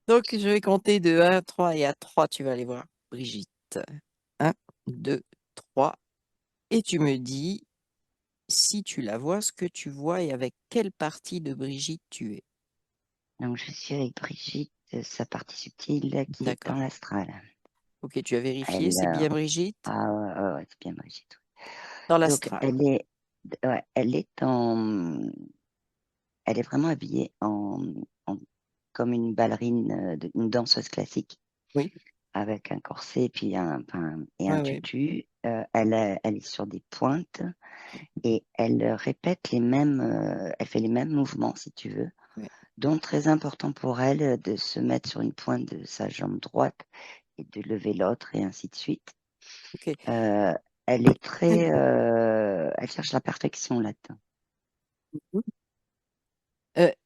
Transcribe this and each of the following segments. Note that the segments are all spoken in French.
Donc, je vais compter de 1 à 3 et à 3, tu vas aller voir Brigitte. 1, 2, 3. Et tu me dis si tu la vois, ce que tu vois et avec quelle partie de Brigitte tu es. Donc, je suis avec Brigitte, sa partie subtile qui est dans D'accord. l'astral. Ok, tu as vérifié, Elle, c'est bien Brigitte? ah ouais, ouais, ouais, c'est bien Brigitte. Dans Donc, l'astral. ouais, elle est vraiment habillée comme une ballerine, une danseuse classique, Oui, avec un corset et puis et un ouais, ouais. tutu. Elle est sur des pointes et elle répète elle fait les mêmes mouvements, si tu veux. Ouais. Donc, très important pour elle de se mettre sur une pointe de sa jambe droite et de lever l'autre et ainsi de suite. Ok. Euh, elle cherche la perfection là-dedans.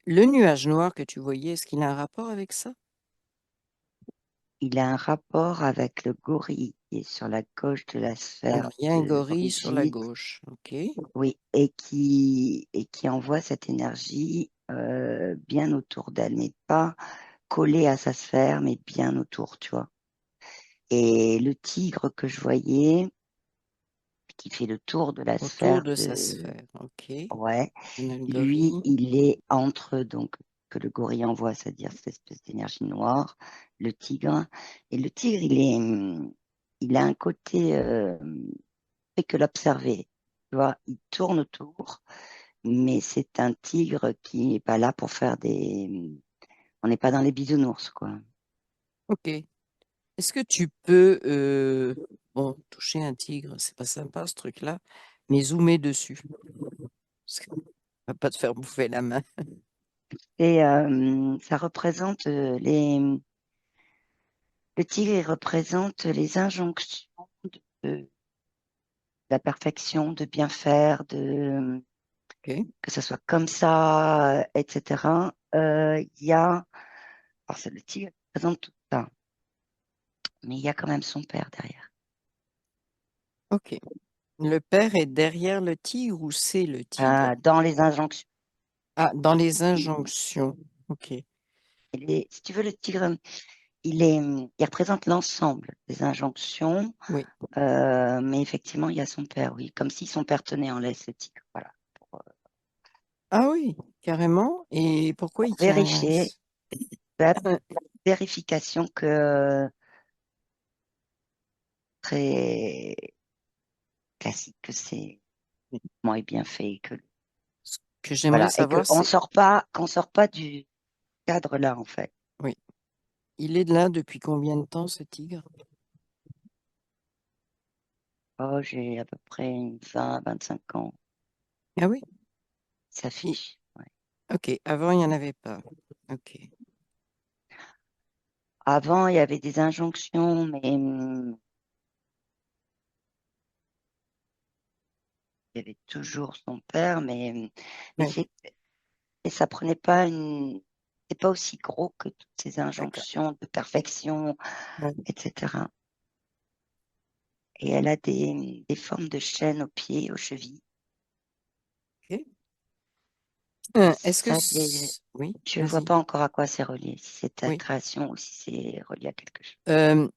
Le nuage noir que tu voyais, est-ce qu'il a un rapport avec ça? Il a un rapport avec le gorille qui est sur la gauche de la sphère Alors, il y a un de gorille sur la Brigitte, gauche. Ok. oui, et qui envoie cette énergie bien autour d'elle, mais pas collée à sa sphère, mais bien autour, tu vois. Et le tigre que je voyais, qui fait le tour de la Autour sphère de sa sphère. Ok. ouais, On a le lui, gorille. il est entre, donc, que le gorille envoie, c'est-à-dire cette espèce d'énergie noire, le tigre. Et le tigre, il a un côté, fait que l'observer. Tu vois, il tourne autour, mais c'est un tigre qui n'est pas là pour faire on n'est pas dans les bisounours, quoi. Ok. Est-ce que tu peux, bon, toucher un tigre, c'est pas sympa ce truc-là, mais zoomer dessus. Parce que va pas te faire bouffer la main. Et ça représente le tigre, il représente les injonctions de la perfection, de bien faire, Ok. que ça soit comme ça, etc. Il y a, alors c'est le tigre qui représente tout ça, mais il y a quand même son père derrière. Ok. Le père est derrière le tigre ou c'est le tigre? Dans les injonctions, Ah, dans les injonctions. Ok. si tu veux, le tigre, il représente l'ensemble des injonctions, Oui. mais effectivement, il y a son père, oui, comme si son père tenait en laisse le tigre. Voilà. Ah oui, carrément. Et pourquoi il tient en Vérifier, laisse? la vérification que très classique, que c'est moi est bien fait, que Ce que j'aimerais voilà, et savoir, c'est... qu'on sort pas du cadre là, en fait. Oui. Il est là depuis combien de temps, ce tigre? Oh, j'ai à peu près 25 ans. Ah oui. Ça Il- fiche. Ouais. Ok. Avant, il n'y en avait pas. Ok. Avant, il y avait des injonctions, mais il y avait toujours son père, mais Oui. et ça prenait pas c'est pas aussi gros que toutes ces D'accord. injonctions de perfection, Ouais. etc. Et elle a des formes de chaînes aux pieds, aux chevilles. Ok. Et Est-ce que... ça, Oui, je ne vois vas-y. pas encore à quoi c'est relié, si c'est ta Oui. création ou si c'est relié à quelque chose. Euh,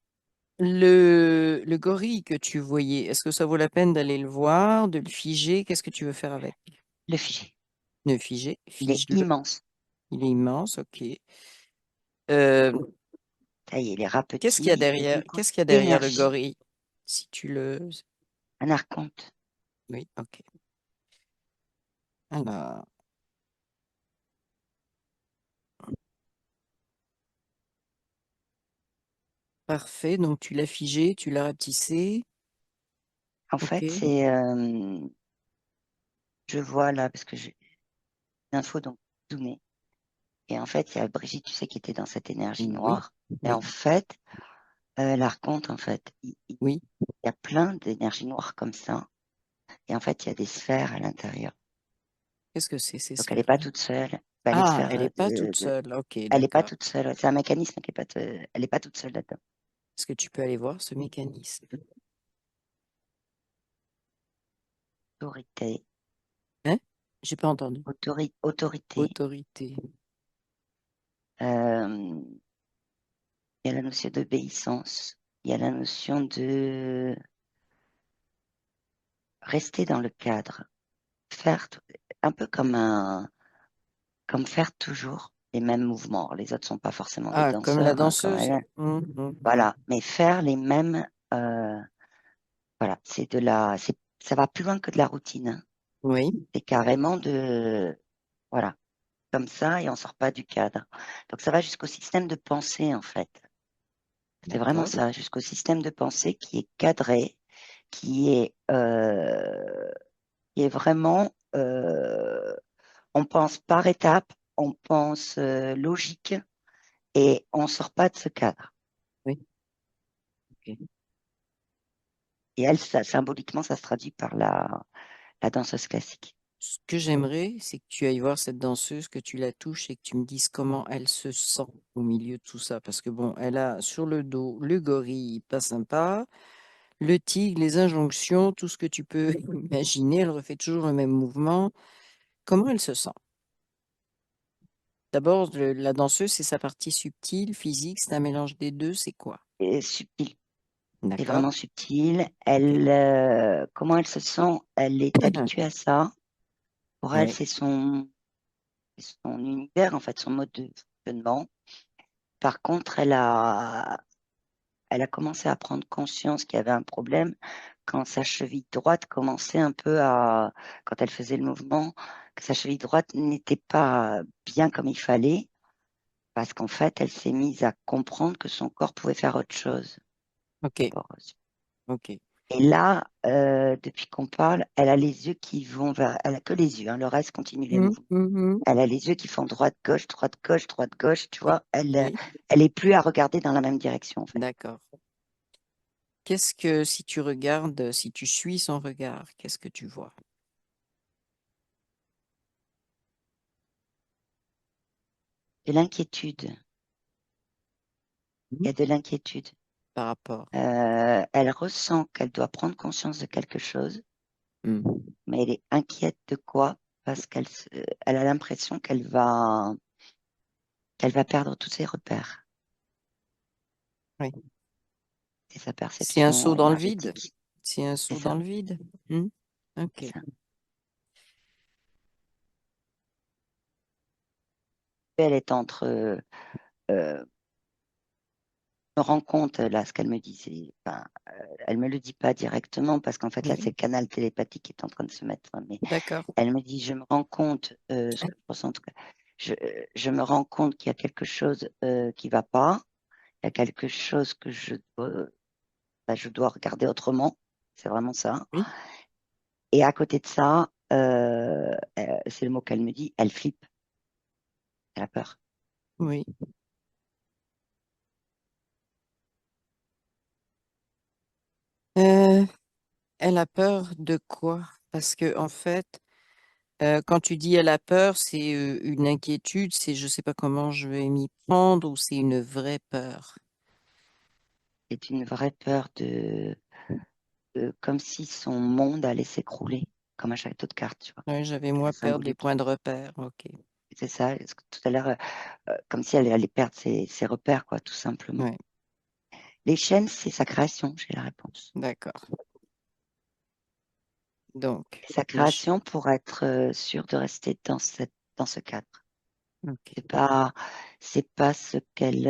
le gorille que tu voyais, est-ce que ça vaut la peine d'aller le voir, de le figer? Qu'est-ce que tu veux faire avec? Le figé, Le figer, il est fige-le. immense. Il est immense, ok. Euh, Ça y est, il est ras qu'est-ce qu'il y a petit et derrière? du coup, Qu'est-ce qu'il y a derrière le énergie, gorille? Si tu le... un archonte. Oui, ok. Alors, parfait. Donc, tu l'as figé, tu l'as rapetissé. En Ok. fait, je vois là, parce que j'ai l'info, donc zoomer. Et en fait, il y a Brigitte, tu sais, qui était dans cette énergie Oui, noire. Et oui, en fait, l'archonte, en fait, il oui. y a plein d'énergie noire comme ça. Et en fait, il y a des sphères à l'intérieur. Qu'est-ce que c'est ces Donc, elle n'est pas sphères-là? toute seule. Bah, les Ah, sphères elle n'est pas toute seule. Ok, elle n'est pas d'accord. toute seule. C'est un mécanisme qui est pas, elle n'est pas toute seule là-dedans. Est-ce que tu peux aller voir ce mécanisme? Autorité, Hein? J'ai pas entendu. autorité. Autorité. Euh, il y a la notion d'obéissance, il y a la notion de rester dans le cadre, faire un peu comme faire toujours les mêmes mouvements. Les autres sont pas forcément des Ah, comme la danseurs, hein, comme danseuse. elle. Mhm. Voilà, mais faire les mêmes, voilà, ça va plus loin que de la routine, hein. Oui, C'est carrément voilà, comme ça et on sort pas du cadre. Donc ça va jusqu'au système de pensée en fait. C'est vraiment d'accord. ça, jusqu'au système de pensée qui est cadré, qui est, euh, qui est vraiment, on pense par étapes, on pense logique et on sort pas de ce cadre. Oui, ok. Et elle, ça, symboliquement, ça se traduit par la danseuse classique. Ce que j'aimerais, c'est que tu ailles voir cette danseuse, que tu la touches et que tu me dises comment elle se sent au milieu de tout ça. Parce que bon, elle a sur le dos le gorille, pas sympa, le tigre, les injonctions, tout ce que tu peux imaginer. Elle refait toujours le même mouvement. Comment elle se sent? D'abord, la danseuse, c'est sa partie subtile, physique, c'est un mélange des deux, c'est quoi? Et subtil, c'est D'accord? vraiment subtil. Ok. Comment elle se sent? Elle est habituée à ça. Pour elle, Oui, c'est son univers, en fait, son mode de fonctionnement. Par contre, elle a commencé à prendre conscience qu'il y avait un problème quand sa cheville droite commençait un peu quand elle faisait le mouvement, que sa cheville droite n'était pas bien comme il fallait, parce qu'en fait, elle s'est mise à comprendre que son corps pouvait faire autre chose. ok, ok. Et là, depuis qu'on parle, elle a les yeux qui vont vers, elle a que les yeux, hein, le reste continue les Mhm, mouvements. mhm. Elle a les yeux qui font droite, gauche, droite, gauche, droite, gauche, tu vois. Oui, Elle est plus à regarder dans la même direction, en fait. d'accord. Qu'est-ce que, si tu regardes, si tu suis son regard, qu'est-ce que tu vois De l'inquiétude. Il Mhm. y a de l'inquiétude. par rapport? Elle ressent qu'elle doit prendre conscience de quelque chose, Hmm. mais elle est inquiète de quoi? Parce elle a l'impression qu'elle va perdre tous ses repères. Oui. C'est sa C'est un saut perception dans le vide. énergétique. C'est un C'est saut dans ça, le vide. Hmm. c'est Ok. ça. Elle est euh, me rend compte, là, ce qu'elle me dit, enfin, elle me le dit pas directement parce qu'en fait, là, c'est Oui. le canal télépathique qui est en train de se mettre. Mais D'accord. elle me dit, je me rends compte, ce que je ressens, en tout cas, je me rends compte qu'il y a quelque chose qui va pas, il y a quelque chose que je dois regarder autrement. C'est vraiment ça. Oui. Et à côté de ça, c'est le mot qu'elle me dit, elle flippe, elle a peur. Oui. Euh, elle a peur de quoi? Parce que en fait, quand tu dis elle a peur, c'est une inquiétude, c'est je sais pas comment je vais m'y prendre ou c'est une vraie peur. C'est une vraie peur comme si son monde allait s'écrouler, comme un château de cartes, tu vois. Ouais, j'avais C'est moi très perdre les symbolique. points de repère. Ok. C'est ça, parce que tout à l'heure, comme si elle allait perdre ses repères, quoi, tout simplement. Ouais, Les chaînes, c'est sa création, j'ai la réponse. d'accord. Donc, C'est sa les ch- création pour être sûre de rester dans ce cadre. ok. C'est pas, c'est pas ce qu'elle,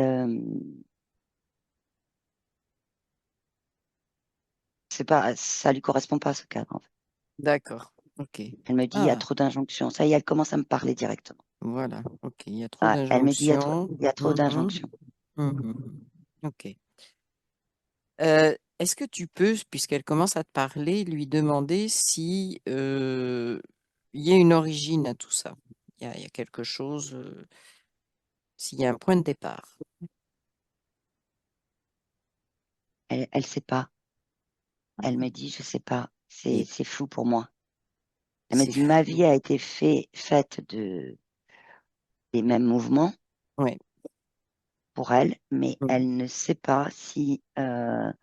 c'est pas, ça lui correspond pas à ce cadre, en fait. D'accord. Ok. Elle me dit, il y a Ah, trop d'injonctions. Ça y est, elle commence à me parler directement. voilà. Ok. Il y a trop Ah, elle me dit, d'injonctions. il y a trop Mhm, d'injonctions. mhm. Ok. Est-ce que tu peux, puisqu'elle commence à te parler, lui demander si il y a une origine à tout ça? Il y a quelque chose, s'il y a un point de départ. Elle sait pas. Elle me dit, je sais pas. C'est, Et c'est flou pour moi. Elle me c'est dit, ma flou. vie a été faite des mêmes mouvements Ouais. pour elle, mais Mhm. elle ne sait pas si il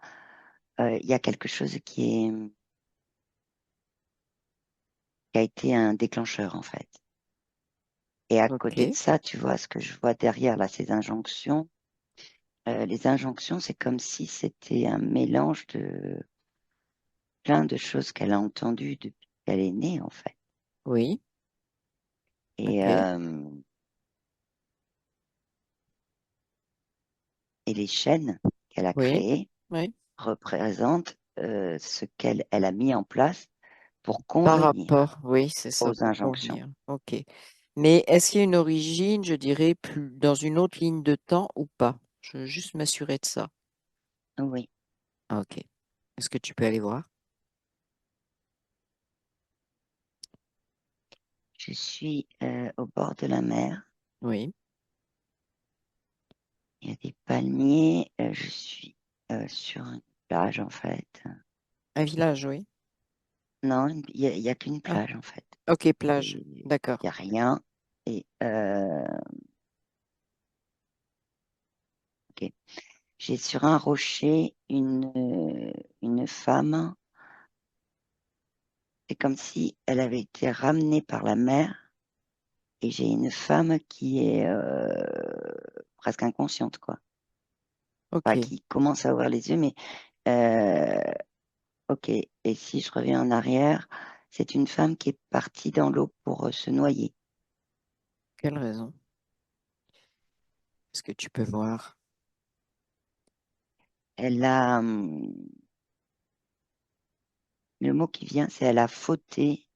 y a quelque chose qui a été un déclencheur, en fait. Et à côté de Ok. ça, tu vois ce que je vois derrière, là, ces injonctions. les injonctions, c'est comme si c'était un mélange de plein de choses qu'elle a entendues depuis qu'elle est née, en fait. Oui, Et, ok. euh, et les chaînes qu'elle a Oui, créées oui. représentent ce qu'elle elle a mis en place pour Par convenir rapport, oui, c'est ça, aux pour injonctions. convenir. Ok. Mais est-ce qu'il y a une origine, je dirais, plus dans une autre ligne de temps ou pas? Je veux juste m'assurer de ça. Oui, Ok. Est-ce que tu peux aller voir? je suis au bord de la mer. Oui. Il y a des palmiers. Je suis sur une plage, en fait. Un village, oui. Non, il y a qu'une Ah, plage, en fait. ok, Et plage. il D'accord. n'y a rien. Et ok. J'ai sur un rocher une femme. C'est comme si elle avait été ramenée par la mer. Et j'ai une femme qui est presque inconsciente, quoi. Enfin, Ok. qui commence à ouvrir les yeux, mais euh, ok. Et si je reviens en arrière, c'est une femme qui est partie dans l'eau pour se noyer. Quelle raison? Est-ce que tu peux voir? Elle a, le mot qui vient, c'est elle a fauté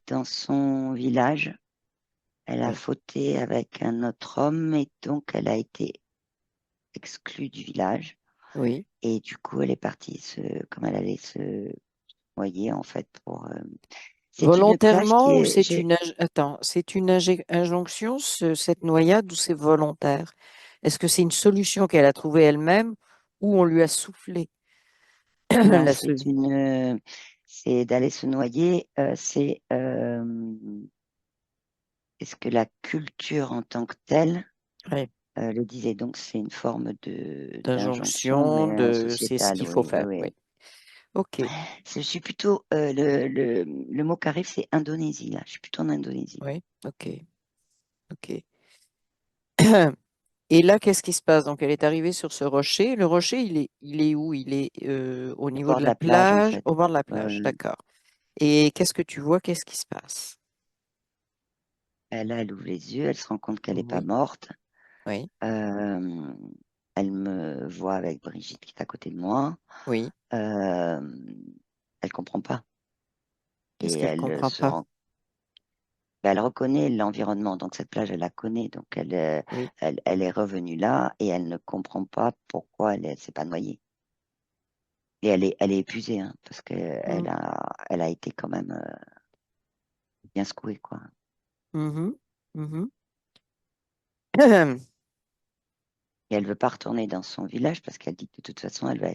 dans son village. Elle a Oui. fauté avec un autre homme et donc elle a été exclue du village. Oui. Et du coup, elle est partie comme elle allait se noyer en fait c'est une plage qui Volontairement ou est. c'est une attends, c'est une injonction, cette noyade, ou c'est volontaire? Est-ce que c'est une solution qu'elle a trouvée elle-même ou on lui a soufflé Non, la se- c'est d'aller se noyer. C'est ce que la culture en tant que telle ouais, le disait. Donc, c'est une forme de d'injonction, d'injonction mais de c'est ce sociétale. qu'il faut Oui, oui, faire? Oui. oui. Ok, Je suis plutôt le mot qui arrive, c'est Indonésie. Là, je suis plutôt en Indonésie. oui, ok, ok. Et là, qu'est-ce qui se passe? Donc, elle est arrivée sur ce rocher. Le rocher, il est où? Il est au Au niveau bord de de la la plage, en plage, fait. au bord de la plage. Euh, D'accord. Et qu'est-ce que tu vois? Qu'est-ce qui se passe? elle ouvre les yeux, elle se rend compte qu'elle n'est pas Oui, morte. oui, Euh, Elle me voit avec Brigitte qui est à côté de moi. oui. Euh, Elle comprend pas Qu'est-ce et qu'elle comprend pas? elle reconnaît l'environnement. Donc cette plage, elle la connaît. Donc Oui. elle est revenue là et elle ne comprend pas pourquoi elle s'est pas noyée. Et elle est épuisée hein, parce Mm. elle a été quand même bien secouée quoi. Mhm, mhm. Et elle veut pas retourner dans son village parce qu'elle dit que de toute façon elle va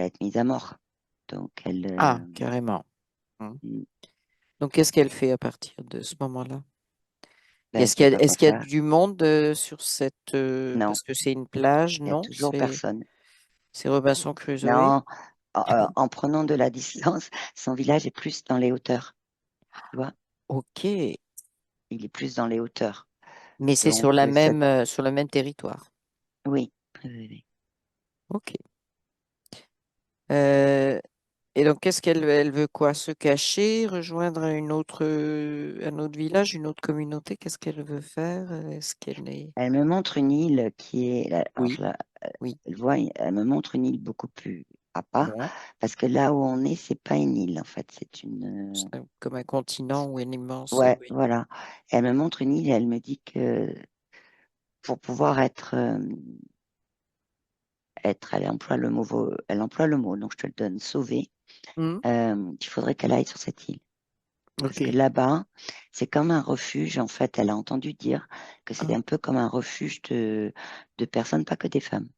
être mise à mort. Donc Ah, carrément. Mm. mm, Donc, qu'est-ce qu'elle fait à partir de ce moment-là? ben, elle sait pas Est-ce quoi qu'il y a faire. du monde sur cette Non, parce que c'est une plage, il y a non? toujours personne. C'est Robinson Crusoe. Non, en prenant de la distance, son village est plus dans les hauteurs. Tu vois, Ok, il est plus dans les hauteurs. mais c'est Donc, sur le même territoire. oui, oui, oui, oui. Ok. Euh, et donc, qu'est-ce elle veut quoi? Se cacher, rejoindre un autre village, une autre communauté? Qu'est-ce qu'elle veut faire? Est-ce qu'elle est... Elle me montre une île qui est, alors Oui, oui. elle voit, elle me montre une île beaucoup plus à part, Bon, parce que là où on est, c'est pas une île en fait, c'est comme un continent ou une immense... ouais, oui. voilà. Elle me montre une île et elle me dit que pour pouvoir elle emploie le mot, elle emploie le mot, donc je te le donne, sauver, Hmm, il faudrait qu'elle aille sur cette île. Parce que ok. là-bas, c'est comme un refuge. En fait, elle a entendu dire que c'était Ah, un peu comme un refuge de personnes, pas que des femmes,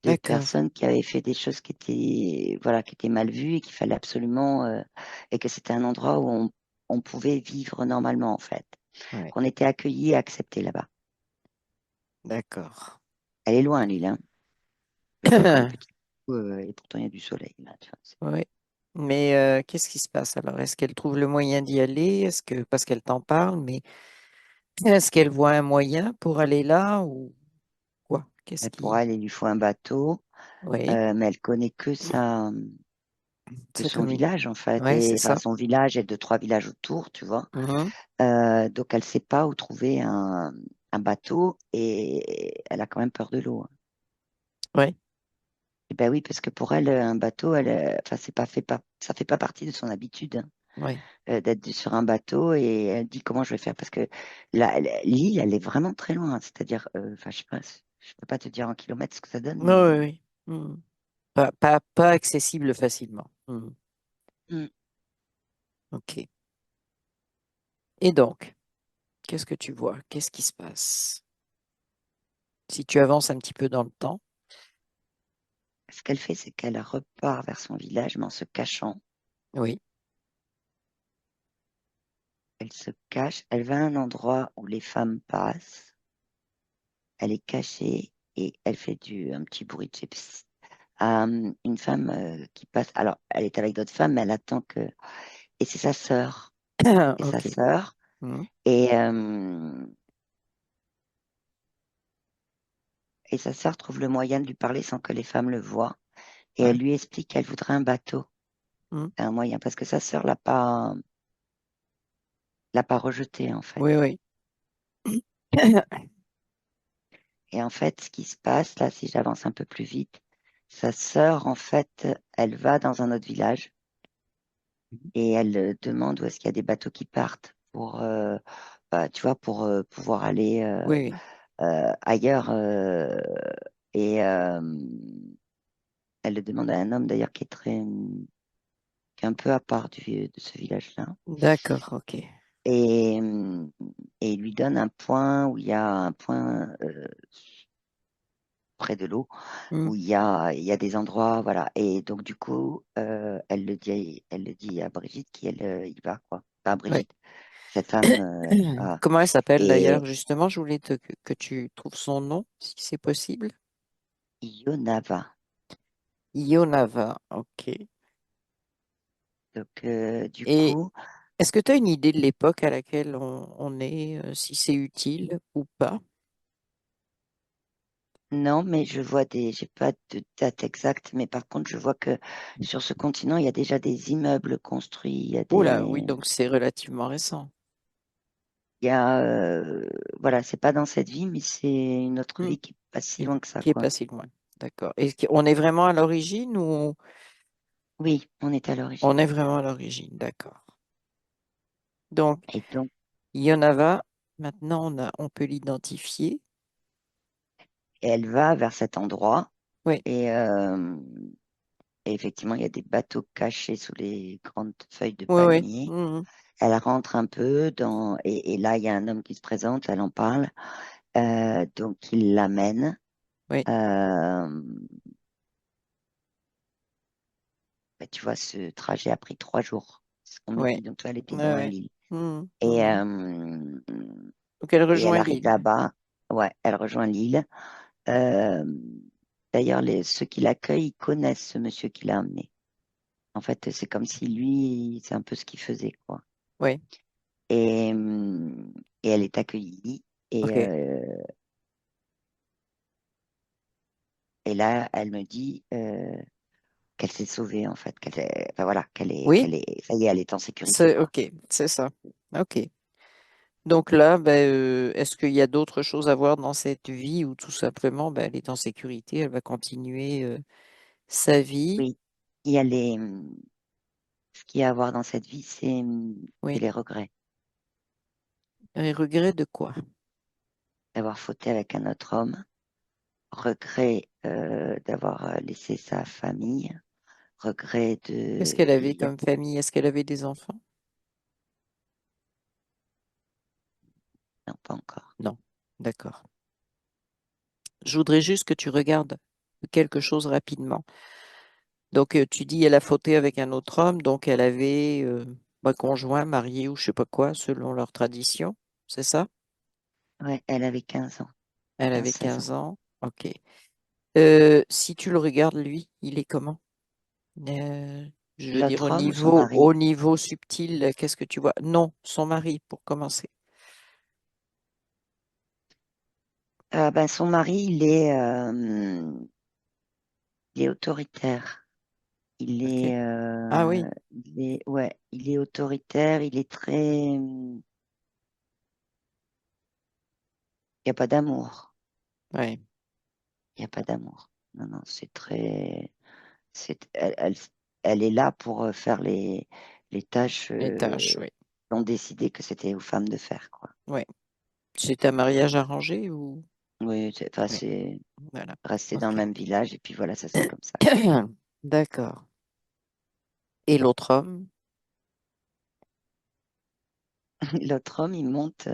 de d'accord. personnes qui avaient fait des choses qui étaient, voilà, qui étaient mal vues et qu'il fallait absolument, et que c'était un endroit où on pouvait vivre normalement, en fait, Ouais, qu'on était accueillis et acceptés là-bas. d'accord. Elle est loin, l'île, hein. Je vois que le petit bout, et pourtant il y a du soleil là. Tu vois, Oui. Mais qu'est-ce qui se passe alors? Est-ce qu'elle trouve le moyen d'y aller? Est-ce que parce qu'elle t'en parle, mais est-ce qu'elle voit un moyen pour aller là ou... Qu'est-ce Mais pour qui... elle, il lui faut un bateau, Oui, mais elle connaît que sa son commune. village en fait, Ouais, c'est et enfin ça. son village et deux, trois villages autour, tu vois. Mhm. Donc elle sait pas où trouver un bateau et elle a quand même peur de l'eau, hein. Ouais, Et ben oui, parce que pour elle, un bateau, enfin ça fait pas partie de son habitude, hein, ouais. d'être sur un bateau et elle dit comment je vais faire parce que l'île, elle est vraiment très loin, hein. C'est-à-dire, enfin je sais pas, je peux pas te dire en kilomètres ce que ça donne, Oui, mais oui, oui. Mhm. Pas accessible facilement. Mhm. hmm, Ok. Et donc, qu'est-ce que tu vois? Qu'est-ce qui se passe? Si tu avances un petit peu dans le temps, ce qu'elle fait, c'est qu'elle repart vers son village, mais en se cachant. oui. Elle se cache, elle va à un endroit où les femmes passent, elle est cachée et elle fait un petit bruit de chips. Une femme qui passe, alors elle est avec d'autres femmes, mais elle attend que. Et c'est sa sœur. C'est sa Ok. sœur. Mhm. Et, euh, et sa sœur trouve le moyen de lui parler sans que les femmes le voient. Et elle Ouais. lui explique qu'elle voudrait un bateau, Mhm. un moyen, parce que sa sœur l'a pas rejeté en Oui, fait. oui. Et en fait, ce qui se passe là, si j'avance un peu plus vite, sa sœur, en fait, elle va dans un autre village et elle demande où est-ce qu'il y a des bateaux qui partent pour, bah, tu vois, pour pouvoir aller Oui, ailleurs. Et elle le demande à un homme d'ailleurs qui est un peu à part de ce village-là. oui. D'accord, ok. Et, et il lui donne un point où il y a un point près de l'eau Mhm. où il y a des endroits, voilà. Et donc, du coup, elle le dit à Brigitte qui, elle, y va, quoi. Pas à Ouais. Brigitte, cette femme. Comment elle s'appelle Et d'ailleurs, justement? Je voulais que tu trouves son nom, si c'est possible. Yonava. Ionava, ok. Donc, du Et coup, est-ce que tu as une idée de l'époque à laquelle on est, si c'est utile ou pas? non, mais je vois j'ai pas de date exacte, mais par contre, je vois que sur ce continent, il y a déjà des immeubles construits, Oula, oui, donc c'est relativement récent. il y a, voilà, c'est pas dans cette vie, mais c'est une autre Hmm. vie qui est pas si Qui, loin que ça, qui est quoi. pas si loin. D'accord. On est vraiment à l'origine ou Oui, on est à on l'origine. est vraiment à l'origine? D'accord. Donc, Et donc, Ionava, maintenant on peut l'identifier. elle va vers cet endroit. Oui, Et, et effectivement, il y a des bateaux cachés sous les grandes feuilles de oui, oui. palmier. Mhm. Elle rentre un peu et là, il y a un homme qui se présente, elle en parle. Donc, il l'amène. Oui, Euh, Bah, tu vois, ce trajet a pris 3 jours. C'est ce qu'on me oui, dit. Donc, tu vois, elle était oui, dans oui. l'île. Mhm, Et, mhm. Donc elle et elle rejoint arrive l'île. là-bas. Ouais, elle rejoint l'île. Euh, D'ailleurs, ceux qui l'accueillent, ils connaissent ce monsieur qui l'a amené. En fait, c'est comme si lui, c'est un peu ce qu'il faisait, quoi. Oui, Et, hum, et elle est accueillie. Et, ok. et là, elle me dit qu'elle s'est sauvée, en fait. Enfin, voilà, Oui, ça y est, elle est en sécurité, c'est quoi. ok, c'est ça. Ok. Donc là, ben, est-ce qu'il y a d'autres choses à voir dans cette vie ou tout simplement, ben, elle est en sécurité, elle va continuer sa vie? Oui, il y a ce qu'il y a à voir dans cette vie, c'est Oui. les regrets. Et regret de quoi? D'avoir fauté avec un autre homme, regret d'avoir laissé sa famille, regret Qu'est-ce de. qu'elle avait Il y a... comme famille? Est-ce qu'elle avait des enfants? Non, pas encore. Non. D'accord. Je voudrais juste que tu regardes quelque chose rapidement. Donc, tu dis elle a fauté avec un autre homme, donc elle avait un conjoint, marié ou je sais pas quoi, selon leur tradition. C'est ça? Ouais, elle avait 15 ans, Elle quinze avait seize ans. 15 ans. OK. Si tu le regardes, lui, il est comment? Euh, je veux dire, L'autre homme ou son au mari? niveau subtil, qu'est-ce que tu vois? Non, son mari, pour commencer. Ben, son mari, il est autoritaire. Ok. Ah oui, Ouais, il est autoritaire. Il est très, il n'y a pas d'amour. ouais. Il n'y a pas d'amour. Non, non, c'est très, elle est là pour faire les tâches Les tâches, oui. qu'on décidé que c'était aux femmes de faire, quoi. Ouais. C'est un mariage arrangé ou? Oui, enfin, Oui, c'est voilà. rester dans le Ok. même village et puis voilà, ça c'est comme ça. D'accord. Et l'autre homme? L'autre homme, il monte,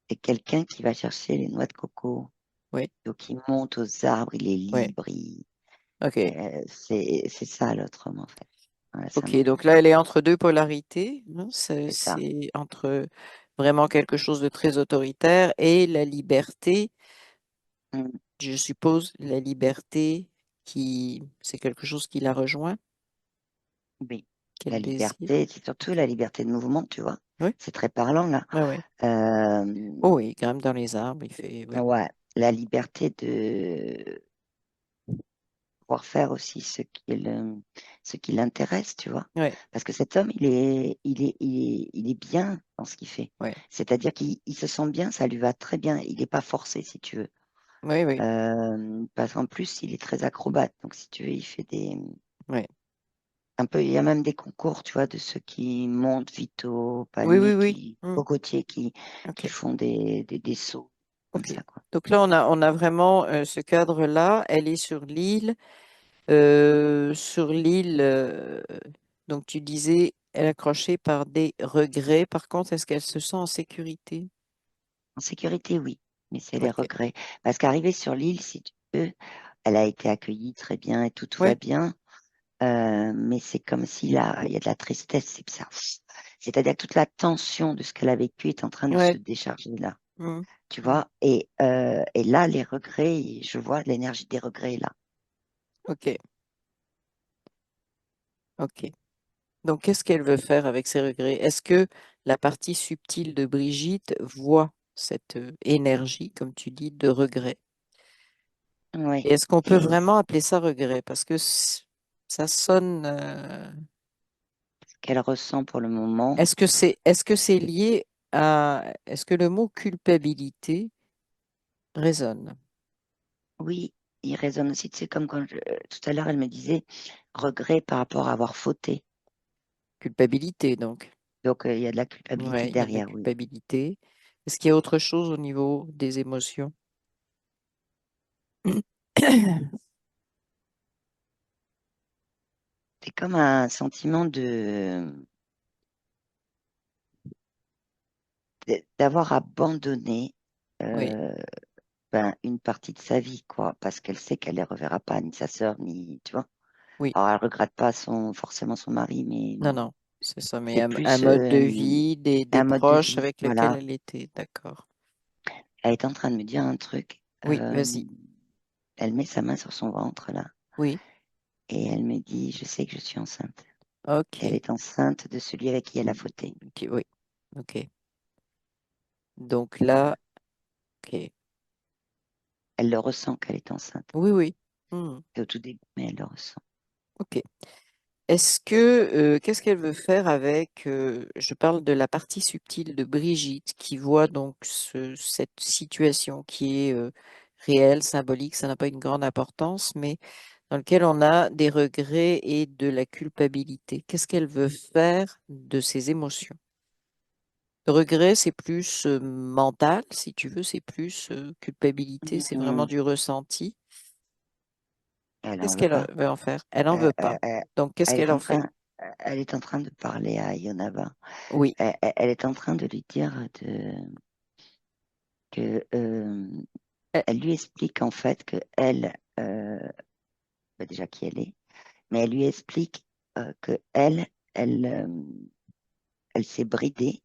c'est quelqu'un qui va chercher les noix de coco. Oui, Donc il monte aux arbres, il est oui. libre, Ok. c'est ça l'autre homme en fait. Voilà, ça Ok. me Donc plaît. là, elle est entre deux polarités, hein. C'est C'est ça. c'est entre vraiment quelque chose de très autoritaire et la liberté, Mm, je suppose, la liberté c'est quelque chose qui la rejoint, oui. La qu'elle désire. liberté, c'est surtout la liberté de mouvement, tu vois. Oui, C'est très parlant là. oui, oui. Euh, Oh oui, il grimpe dans les arbres, il fait, oui. ouais, la liberté de pouvoir faire aussi ce qui l'intéresse, tu vois. Oui, Parce que cet homme, il est bien dans ce qu'il fait. oui, C'est-à-dire qu'il se sent bien, ça lui va très bien. Il n'est pas forcé, si tu veux. oui, oui, Parce qu'en plus, il est très acrobate. Donc, si tu veux, il fait oui. un peu, il y a même des concours, tu vois, de ceux qui montent vite au Oui, oui, palmier, oui. Hmm. cocotiers, Ok, qui font des sauts comme ok. ça, quoi. Donc là, on a vraiment ce cadre-là. Elle est sur l'île. Sur l'île, donc tu disais, elle est accrochée par des regrets. Par contre, est-ce qu'elle se sent en sécurité? En sécurité, oui, mais c'est les Ok. regrets. Parce qu'arrivée sur l'île, si tu veux, elle a été accueillie très bien et tout va Oui, bien. Mais c'est comme si là, il y a de la tristesse, c'est ça. C'est-à-dire que toute la tension de ce qu'elle a vécu est en train de se ouais. décharger là, Hmm, tu hmm. vois. Et là, les regrets, je vois l'énergie des regrets là. Ok, ok. Donc, qu'est-ce qu'elle veut faire avec ses regrets? Est-ce que la partie subtile de Brigitte voit cette énergie, comme tu dis, de regret? Oui. Et est-ce qu'on peut Et vraiment appeler ça regret? Parce que ça sonne. ce qu'elle ressent pour le moment, Est-ce que c'est lié à. Est-ce que le mot culpabilité résonne? oui, il résonne aussi. Tu sais, comme tout à l'heure, elle me disait regret par rapport à avoir fauté. Culpabilité, donc. Donc, il y a de la culpabilité Ouais, il y a de la derrière, oui. culpabilité. Est-ce qu'il y a autre chose au niveau des émotions? C'est comme un sentiment d'avoir abandonné Oui, euh, ben, une partie de sa vie, quoi, parce qu'elle sait qu'elle ne reverra pas ni sa sœur, ni, tu vois. oui. Alors, elle regrette pas forcément son mari, mais Non, non, c'est ça. Mais c'est un plus mode de vie, des un mode de proches vie. avec lesquels Voilà. elle était. D'accord. Elle est en train de me dire un truc. Oui, vas-y. Elle met sa main sur son ventre, là, Oui. et elle me dit, je sais que je suis enceinte. Elle Ok. est enceinte de celui avec qui elle a fauté. Ok, oui. Ok. Donc là, ok. Elle le ressent qu'elle est enceinte. Oui, oui. Hmm. C'est au tout début, mais elle le ressent. Ok. Qu'est-ce qu'elle veut faire avec, je parle de la partie subtile de Brigitte qui voit donc cette situation qui est réelle, symbolique, ça n'a pas une grande importance, mais dans lequel on a des regrets et de la culpabilité. Qu'est-ce qu'elle veut faire de ces émotions? Le regret, c'est plus mental, si tu veux, c'est plus culpabilité, c'est vraiment Mhm. du ressenti. Elle en Qu'est-ce veut qu'elle pas. veut en faire? Elle n'en veut pas. Donc, qu'est-ce Elle est qu'elle en en fait? train, elle est en train de parler à Yonava. Oui. Elle est en train de lui dire que, Elle- elle lui explique en fait que elle, bah, déjà qui elle est, mais elle lui explique que elle, elle s'est bridée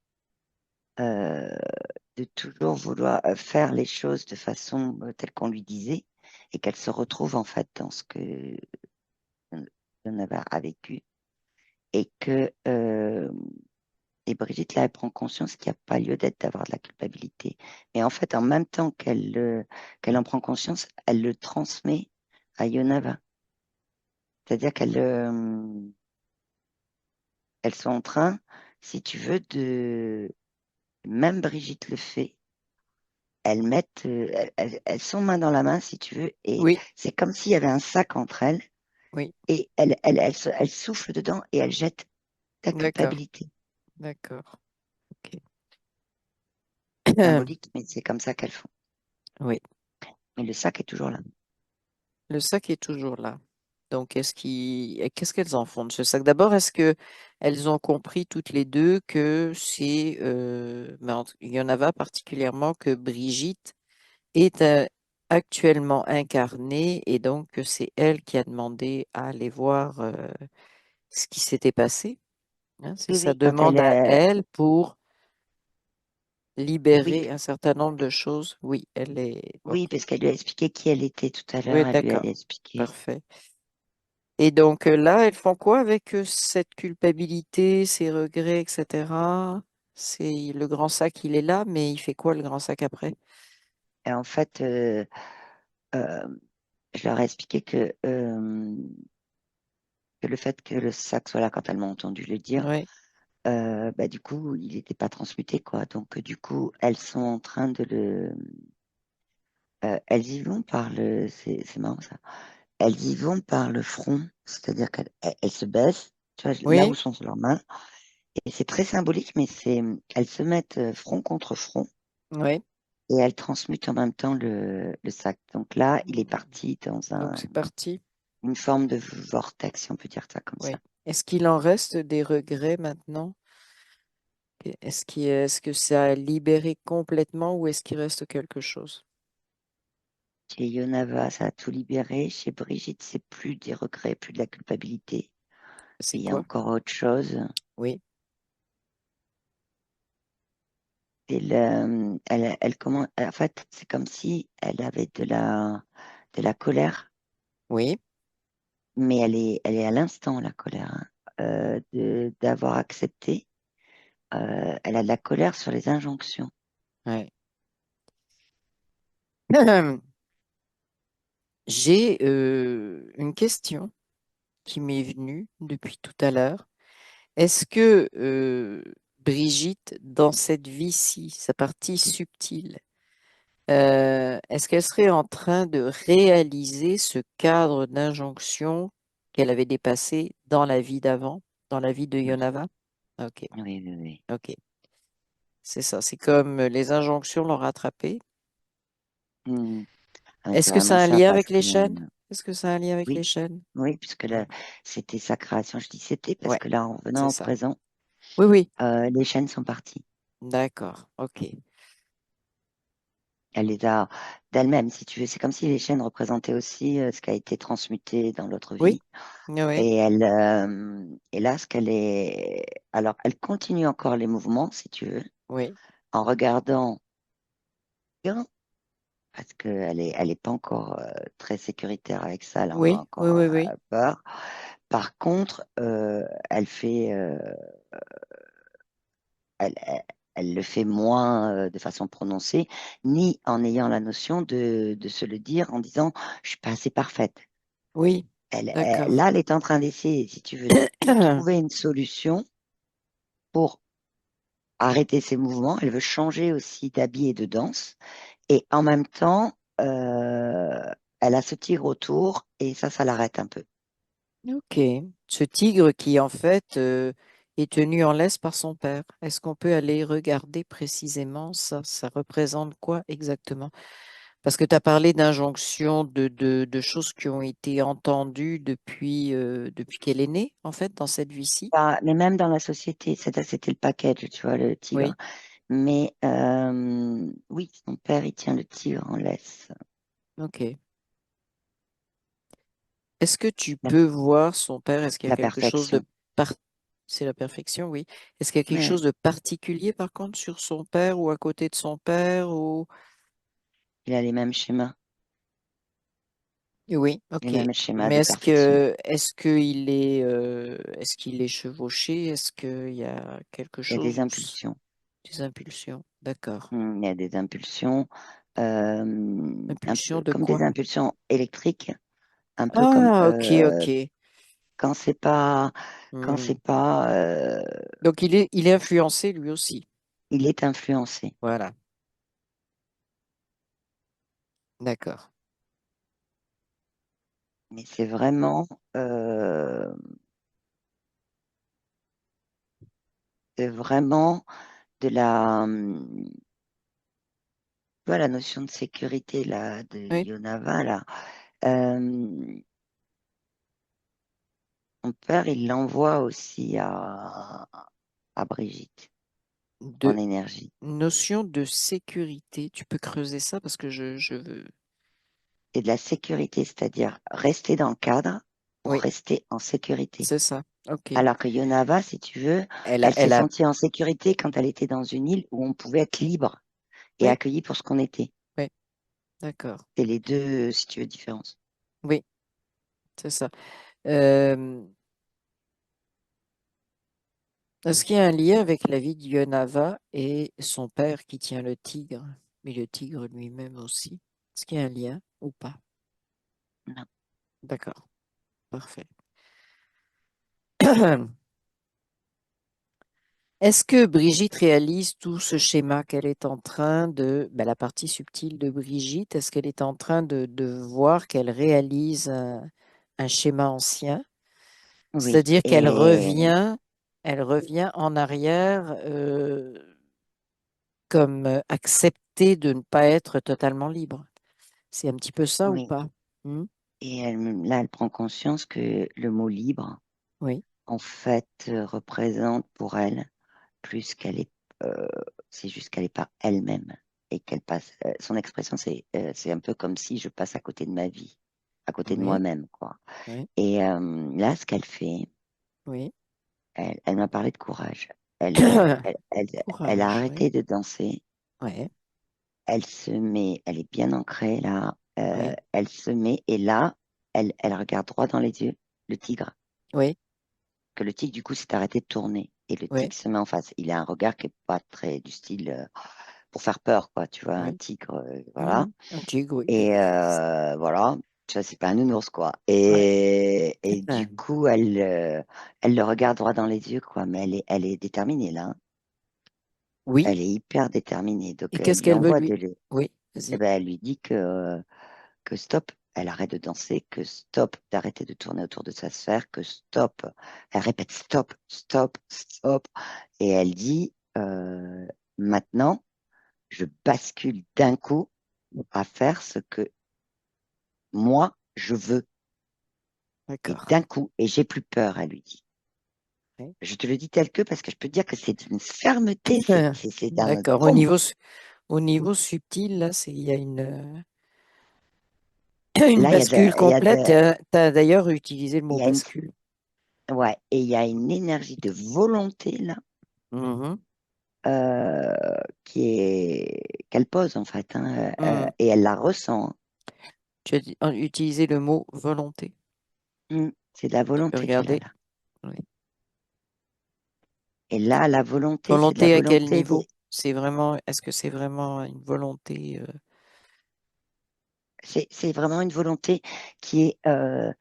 euh, de toujours vouloir faire les choses de façon telle qu'on lui disait et qu'elle se retrouve en fait dans ce que Yonava a vécu et que Et Brigitte, là, elle prend conscience qu'il n'y a pas lieu d'être, d'avoir de la culpabilité. Et en fait, en même temps qu'elle en prend conscience, elle le transmet à Yonava. C'est-à-dire elles sont en train, si tu veux, même Brigitte le fait, elles sont main dans la main, si tu veux, et Oui, c'est comme s'il y avait un sac entre elles, oui, et elles soufflent dedans et elles jettent ta d'accord, culpabilité. d'accord. Ok. Symbolique, mais c'est comme ça qu'elles font. Oui, Mais le sac est toujours là. le sac est toujours là. Donc, qu'est-ce qu'elles en font de ce sac? D'abord, est-ce que elles ont compris toutes les deux que il y en avait particulièrement que Brigitte est actuellement incarnée et donc que c'est elle qui a demandé à aller voir ce qui s'était passé, hein? C'est Oui, sa oui, quand elle demande à est, elle pour oui, libérer un certain nombre de choses. Oui, elle est. oui, OK. parce qu'elle lui a expliqué qui elle était tout à Oui, l'heure. Elle lui a d'accord. expliqué. Parfait. Et donc là, elles font quoi avec cette culpabilité, ces regrets, etc. C'est le grand sac, il est là, mais il fait quoi le grand sac après? Et en fait, euh, je leur ai expliqué que le fait que le sac soit là quand elles m'ont entendu le dire, Oui, bah, du coup, il n'était pas transmuté, quoi. Donc, du coup, elles sont en train de elles y vont par c'est marrant ça. Elles y vont par le front, c'est-à-dire qu'elles se baissent, tu vois, là où oui, sont leurs mains. Et c'est très symbolique, mais elles se mettent front contre front oui. et elles transmutent en même temps le sac. Donc là, il est parti dans Donc c'est parti. une forme de vortex, si on peut dire ça comme ça. Oui. Est-ce qu'il en reste des regrets maintenant? Est-ce que ça a libéré complètement ou est-ce qu'il reste quelque chose? Chez Yonava, ça a tout libéré. Chez Brigitte, c'est plus des regrets, plus de la culpabilité. C'est Il y a quoi? encore autre chose. Oui, En fait, c'est comme si elle avait de la colère, oui, mais elle est à l'instant, la colère, hein, d'avoir accepté. Elle a de la colère sur les injonctions. ouais. J'ai une question qui m'est venue depuis tout à l'heure. Est-ce que Brigitte, dans cette vie-ci, sa partie subtile, est-ce qu'elle serait en train de réaliser ce cadre d'injonction qu'elle avait dépassé dans la vie d'avant, dans la vie de Oui, Yonava? Ok, oui, oui, oui. ok, c'est ça. C'est comme les injonctions l'ont rattrapée. Hmm. Ah, c'est Est-ce que ça vraiment a un ça lien parce avec que les chaînes? Est-ce que ça a un lien avec les oui, chaînes? oui, puisque Ouais, là, c'était sa création. Je dis c'était parce ouais, que là, en c'est revenant au ça. présent, Oui, oui, les chaînes sont parties. d'accord, ok. Elle les a d'elle-même, si tu veux. C'est comme si les chaînes représentaient aussi ce qui a été transmuté dans l'autre Oui, vie. oui, oui, Et là, ce qu'elle est. Alors, elle continue encore les mouvements, si tu veux, oui, en regardant bien, parce elle est pas encore très sécuritaire avec ça, elle en a oui, oui, encore oui, oui, peur. Par contre, elle, elle le fait moins de façon prononcée, ni en ayant la notion de se le dire en disant je suis pas assez parfaite. oui, d'accord. Là, elle est en train d'essayer, si tu veux, de trouver une solution pour arrêter ses mouvements. Elle veut changer aussi d'habit et de danse. Et en même temps, elle a ce tigre autour et ça l'arrête un peu. Ok. Ce tigre qui, en fait, est tenu en laisse par son père. Est-ce qu'on peut aller regarder précisément ça? Ça représente quoi exactement? Parce que tu as parlé d'injonctions, de choses qui ont été entendues depuis qu'elle est née, en fait, dans cette vie-ci. Mais même dans la société, c'était le package, tu vois, le tigre. Oui, Mais oui, son père, il tient le tigre en laisse. ok. Est-ce que tu La, peux voir son père? Est-ce qu'il y a la quelque chose de perfection. par... C'est la perfection, oui. Est-ce qu'il y a quelque Ouais, chose de particulier, par contre, sur son père ou à côté de son père ou... il a les mêmes schémas. Oui, le ok. même schéma Mais de perfection. est-ce qu'il est chevauché? Est-ce qu'il y a quelque Il y a chose des ou impulsions. des impulsions? D'accord. Il y a des impulsions, un Impulsions peu de comme des quoi? impulsions électriques, un peu comme Ah, ok, ok. quand c'est pas, quand Hmm. c'est pas, Donc il est influencé lui aussi. il est influencé. Voilà, d'accord. Mais c'est vraiment de tu vois, la notion de sécurité là, de Oui, Yonava là. Euh, Mon père, il l'envoie aussi à Brigitte en de énergie. notion de sécurité. Tu peux creuser ça parce que je veux. C'est de la sécurité, c'est-à-dire rester dans le cadre pour Oui, rester en sécurité. c'est ça. Ok. Alors que Yonava, si tu veux, elle s'est Elle a. sentie en sécurité quand elle était dans une île où on pouvait être libre et Oui, accueilli pour ce qu'on était. oui, d'accord. C'est les deux, si tu veux, différences. Oui, c'est ça. Euh, Est-ce qu'il y a un lien avec la vie d'Yonava et son père qui tient le tigre, mais le tigre lui-même aussi? Est-ce qu'il y a un lien ou pas? Non. D'accord, parfait. Est-ce que Brigitte réalise tout ce schéma qu'elle est en train de, ben, la partie subtile de Brigitte, est-ce qu'elle est en train de voir qu'elle réalise un schéma ancien? Oui. C'est-à-dire Et elle revient en arrière comme accepter de ne pas être totalement libre. C'est un petit peu ça ou oui. pas? Hmm. Et là, elle prend conscience que le mot libre, Oui, en fait, représente pour elle plus qu'elle est, euh, c'est juste qu'elle n'est pas elle-même et qu'elle passe. Son expression, c'est un peu comme si je passe à côté de ma vie, à côté de oui, moi-même, quoi. oui, Et là, ce qu'elle fait, oui. elle m'a parlé de courage. Elle a Courage, oui, arrêté de danser. ouais, Elle est bien ancrée là. oui, Elle se met et là, elle regarde droit dans les yeux le tigre. oui, Que le tigre, du coup, s'est arrêté de tourner. Et le oui. tigre se met en face. Il a un regard qui est pas très du style pour faire peur, quoi. Tu vois, un Oui. tigre, voilà. Mhm. Un tigre, oui, Et il existe. voilà, tu vois, c'est pas un nounours, quoi. Ouais. Et du coup, elle le regarde droit dans les yeux, quoi. Mais elle est déterminée, là, hein. Oui. Elle est hyper déterminée. Et Donc, elle qu'est-ce lui qu'elle veut envoie lui? Oui, eh vas-y. ben, elle lui dit que stop, elle arrête de danser, que stop d'arrêter de tourner autour de sa sphère, que stop, elle répète stop, stop, stop, et elle dit maintenant, je bascule d'un coup à faire ce que moi je veux, et D'accord. d'un coup, et j'ai plus peur, elle lui dit. Oui. Je te le dis tel que parce que je peux te dire que c'est d'une fermeté, c'est un D'accord. boum. Au niveau subtil, là, il y a une, une Là, bascule il y a complète. Tu as d'ailleurs utilisé le il mot y a une, bascule. ouais, et il y a une énergie de volonté là Mhm. euh, qu'elle pose en fait, hein, Mhm. et elle la ressent, Utilisé le mot volonté. hein. C'est de la Tu peux volonté qu'elle a regarder. là. Oui. Et là, la volonté, c'est de la Volonté à quel volonté niveau? Est-ce que c'est vraiment une volonté? c'est vraiment une volonté qui est, euh,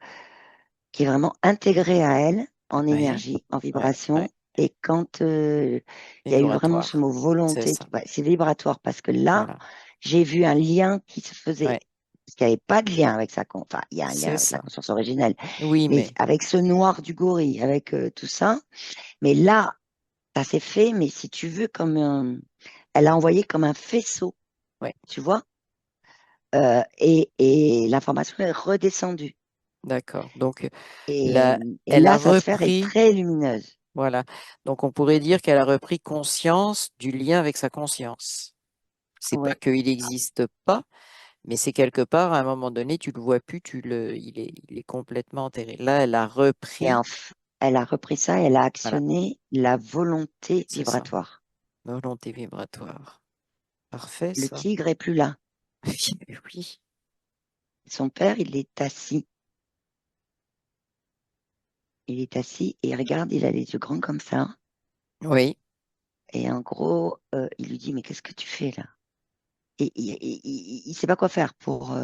qui est vraiment intégrée à elle en Ouais, énergie, en ouais, ouais. vibration. Et quand il y a eu vraiment ce Vibratoire. mot C'est volonté, ça. ouais, c'est vibratoire parce que là, Voilà. j'ai vu un lien qui se faisait. Ouais, Parce qu'il n'y avait pas de lien avec enfin, il y a un lien c'est avec la ça. conscience originelle, Oui, mais mais avec ce noir du gorille, avec tout ça. Mais là, ça s'est fait, mais si tu veux, elle a envoyé comme un faisceau, ouais, tu vois, et l'information est redescendue. d'accord. Donc Et, là, et elle a là, sa sphère est repris, très lumineuse. voilà. Donc on pourrait dire qu'elle a repris conscience du lien avec sa conscience. C'est pas Oui. qu'il n'existe pas, mais c'est quelque part, à un moment donné, tu le vois plus, il est complètement enterré. Là, elle a Et repris, elle a repris ça et elle a voilà, actionné la volonté c'est ça. vibratoire. Volonté vibratoire. Parfait, Le ça. tigre est plus là. Oui. Son père, il est assis. Il est assis et il regarde, il a les yeux grands comme ça. Oui, Et en gros, il lui dit, mais qu'est-ce que tu fais là? Et il sait pas quoi faire pour.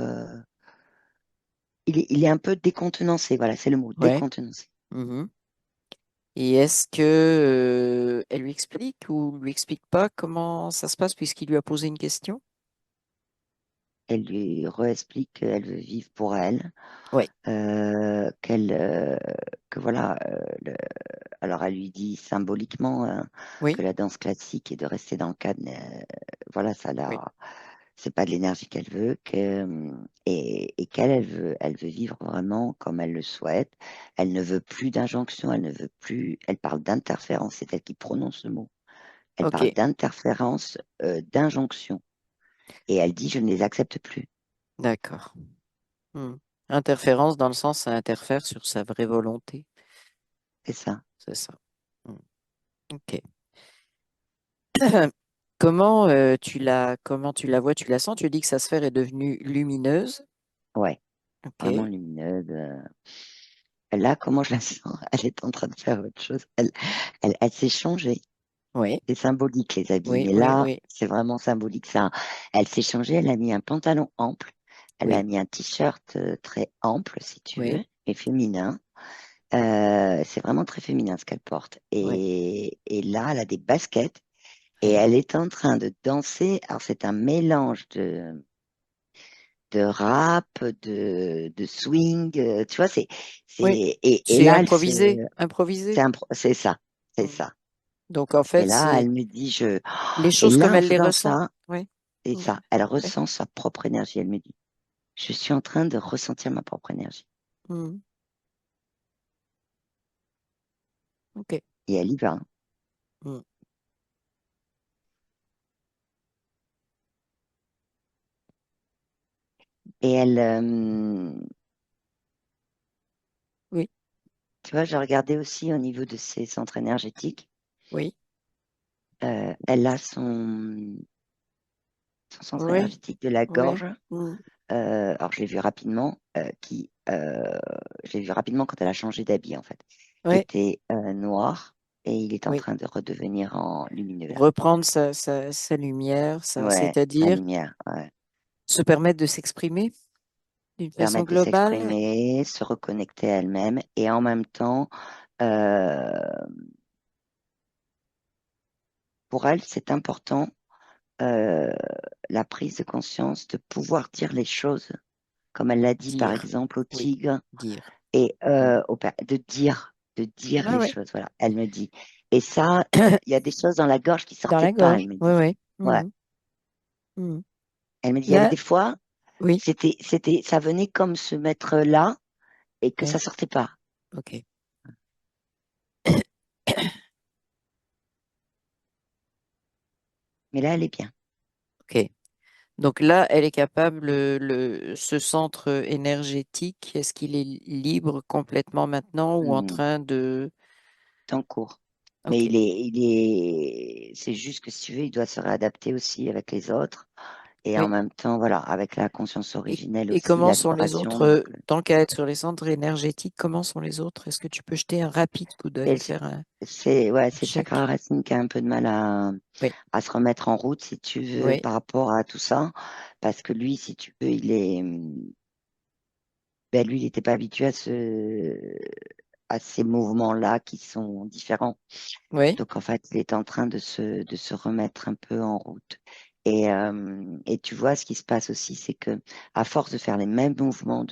Il est un peu décontenancé, voilà, c'est le mot, ouais. décontenancé. Mhm. Et est-ce que elle lui explique ou lui explique pas comment ça se passe puisqu'il lui a posé une question? Elle lui réexplique qu'elle veut vivre pour elle, Oui, qu'elle, que voilà, alors elle lui dit symboliquement oui, que la danse classique est de rester dans le cadre, voilà, oui. c'est pas de l'énergie qu'elle veut, et qu'elle, elle veut vivre vraiment comme elle le souhaite. Elle ne veut plus d'injonction, elle ne veut plus, elle parle d'interférence, c'est elle qui prononce le mot. Elle Ok, parle d'interférence, d'injonction, et elle dit je ne les accepte plus. d'accord. Hmm. Interférence dans le sens, ça interfère sur sa vraie volonté. C'est ça. C'est ça. Hmm. Ok. Comment tu la vois, tu la sens? Tu dis que sa sphère est devenue lumineuse. Ouais, vraiment Ok. lumineuse. Là, comment je la sens? Elle est en train de faire autre chose. Elle s'est changée. Oui, C'est symbolique, les habits. oui, Mais oui, là, oui, c'est vraiment symbolique, ça. Elle s'est changée. Elle a mis un pantalon ample. Elle a oui, mis un t-shirt très ample, si tu oui, veux, et féminin. C'est vraiment très féminin ce qu'elle porte. oui, Et là, elle a des baskets et oui. elle est en train de danser. Alors, c'est un mélange de rap, de swing. Tu vois, Oui. et C'est là, improvisé, improvisé. c'est ça, c'est Hmm. ça. Donc en Et fait, là, c'est elle me dit, les et choses comme là, en elle les faisant ressent. ça, Oui. c'est Hmm. ça, elle Oui. ressent sa propre énergie. Elle me dit, je suis en train de ressentir ma propre énergie. Hmm. Ok. Et elle y va, hein. Hmm. Et elle, Oui, tu vois, je regardais aussi au niveau de ses centres énergétiques. oui, Elle a son centre oui, énergétique de la oui. gorge. Hmm. Alors, je l'ai vu rapidement quand elle a changé d'habit, en fait, qui Oui, était noir et il est en oui. train de redevenir en lumineux, là. Reprendre sa lumière, Ouais, sa c'est-à-dire lumière, ouais. se permettre de s'exprimer d'une façon Permettre de globale. s'exprimer, se reconnecter à elle-même et en même temps, euh, pour elle, c'est important euh, la prise de conscience de pouvoir dire les choses, comme elle l'a dit par Dire, exemple au oui, tigre, dire. et Hmm. de dire Ah les ouais. choses. Voilà, elle me dit. Et ça, il y a des choses dans la gorge qui Dans sortaient la pas, elle gorge. me Oui, dit. oui. Ouais, Hmm. Hmm. elle me dit, il y avait Là, des fois, oui, ça venait comme se mettre là et que ça oui. sortait pas. Ok. Mais là, elle est bien. Ok. Donc là, elle est capable, ce centre énergétique, est-ce qu'il est libre complètement maintenant ou en Hmm, train de... c'est en cours. Mais Ok. c'est juste que si tu veux, il doit se réadapter aussi avec les autres. Et en Oui. même temps, voilà, avec la conscience Et, originelle et aussi, comment la sont les vibration. autres, Donc, tant qu'à être sur les centres énergétiques, comment sont les autres? Est-ce que tu peux jeter un rapide coup d'œil, et faire un c'est le chakra check? racine qui a un peu de mal Oui, à se remettre en route, si tu veux, oui, par rapport à tout ça. Parce que lui, si tu veux, ben, lui, il n'était pas habitué à ces mouvements-là qui sont différents. oui, Donc, en fait, il est en train de se remettre un peu en route. Et tu vois, ce qui se passe aussi, c'est que à force de faire les mêmes mouvements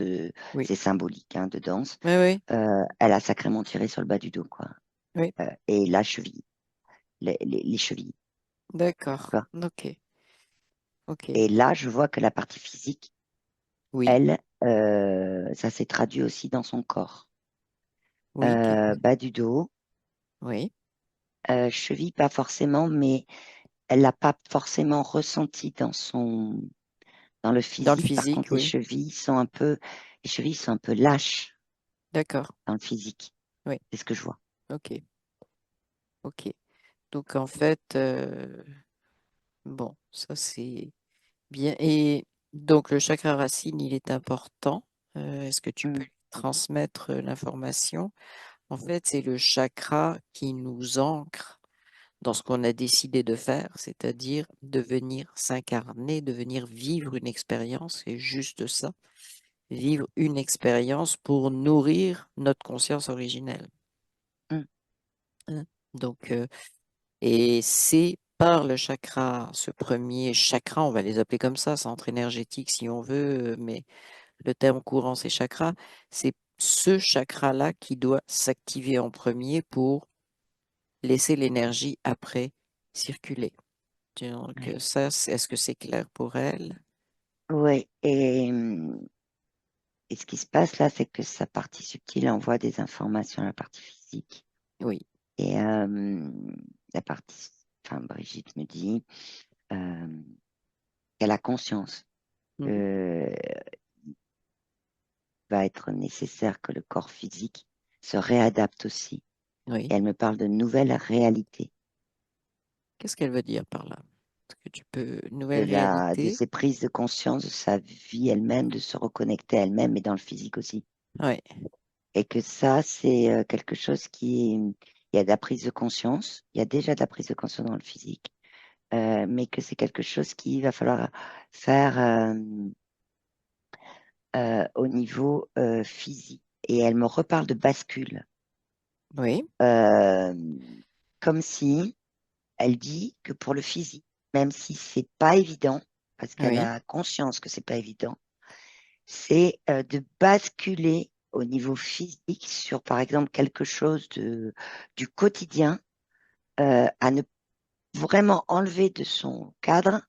oui, c'est symbolique, hein, de danse, oui, oui, elle a sacrément tiré sur le bas du dos, quoi. oui. Et la cheville, les chevilles, D'accord. d'accord. Ok, ok. Et là, je vois que la partie physique, Oui, elle, ça s'est traduit aussi dans son corps. oui, Bas du dos, oui. cheville, pas forcément, mais elle l'a pas forcément ressenti dans le Dans le physique. Par physique, contre, oui. les chevilles sont un peu lâches D'accord. dans le physique. Oui, C'est ce que je vois. ok, ok. Donc en fait, bon, ça c'est bien. Donc, le chakra racine, il est important. Est-ce que tu peux Mm, lui transmettre l'information? En fait, c'est le chakra qui nous ancre dans ce qu'on a décidé de faire, c'est-à-dire de venir s'incarner, de venir vivre une expérience, c'est juste ça, vivre une expérience pour nourrir notre conscience originelle. mm. Hein. Donc, et c'est par le chakra, ce premier chakra, on va les appeler comme ça, centre énergétique si on veut, mais le terme courant c'est chakra, c'est ce chakra-là qui doit s'activer en premier pour laisser l'énergie après circuler. Donc Ouais. ça, est-ce que c'est clair pour elle? Ouais. Et ce qui se passe là, c'est que sa partie subtile envoie des informations à la partie physique. Oui. Et la partie, enfin, Brigitte me dit qu'elle a conscience Mhm. que va être nécessaire que le corps physique se réadapte aussi. Et Oui. elle me parle de nouvelles réalités, Qu'est-ce qu'elle veut dire par là? Est-ce que tu peux... Nouvelle de réalité? ses prises de conscience de sa vie elle-même, de se reconnecter à elle-même et dans le physique aussi. Oui. Et que ça, c'est quelque chose il y a de la prise de conscience, il y a déjà de la prise de conscience dans le physique, mais que c'est quelque chose qu'il va falloir faire au niveau physique. Et elle me reparle de bascule, Oui. euh, comme si elle dit que pour le physique, même si c'est pas évident, parce qu'elle Oui. a conscience que c'est pas évident, c'est de basculer au niveau physique sur, par exemple, quelque chose du quotidien, à ne vraiment enlever de son cadre.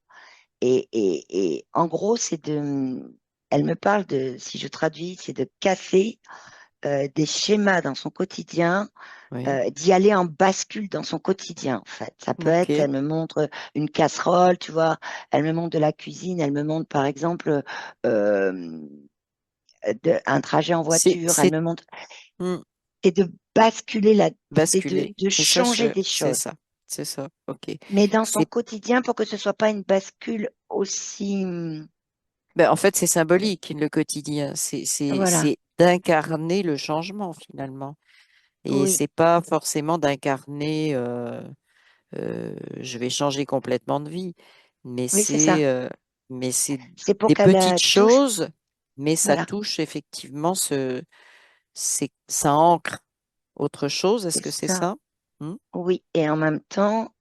Et en gros, elle me parle de, si je traduis, c'est de casser des schémas dans son quotidien, Oui. d'y aller en bascule dans son quotidien, en fait. Ça peut être, OK. elle me montre une casserole, tu vois, elle me montre de la cuisine, elle me montre, par exemple, euh, un trajet en voiture, elle C'est me montre, hmm, c'est de basculer c'est basculer. de Et ça, changer des c'est choses. ça. C'est ça. OK. Mais dans son C'est, quotidien, pour que ce soit pas une bascule aussi, ben, en fait, c'est symbolique, le quotidien. voilà, C'est d'incarner le changement, finalement. Et oui, c'est pas forcément d'incarner, je vais changer complètement de vie, mais oui, c'est ça. c'est C'est pour des qu'elle petites touche, choses, mais ça voilà, touche effectivement ça ancre autre chose. Est-ce c'est que c'est ça. ça? Hmm. Oui, et en même temps,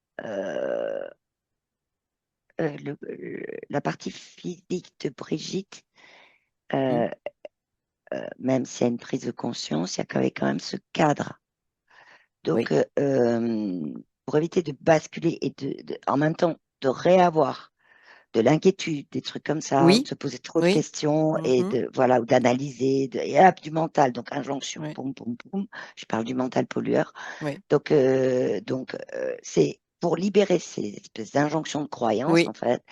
la partie physique de Brigitte, Hmm. euh, même s'il y a une prise de conscience, il y a quand même ce cadre. Oui, Donc, pour éviter de basculer et en même temps de réavoir de l'inquiétude, des trucs comme ça, ou de oui, se poser trop de oui, questions et mhm, voilà, ou d'analyser, et hop, du mental, donc injonction, oui, poum, poum, poum. Je parle du mental pollueur. oui, Donc, c'est pour libérer ces espèces d'injonctions de croyances, oui, en fait,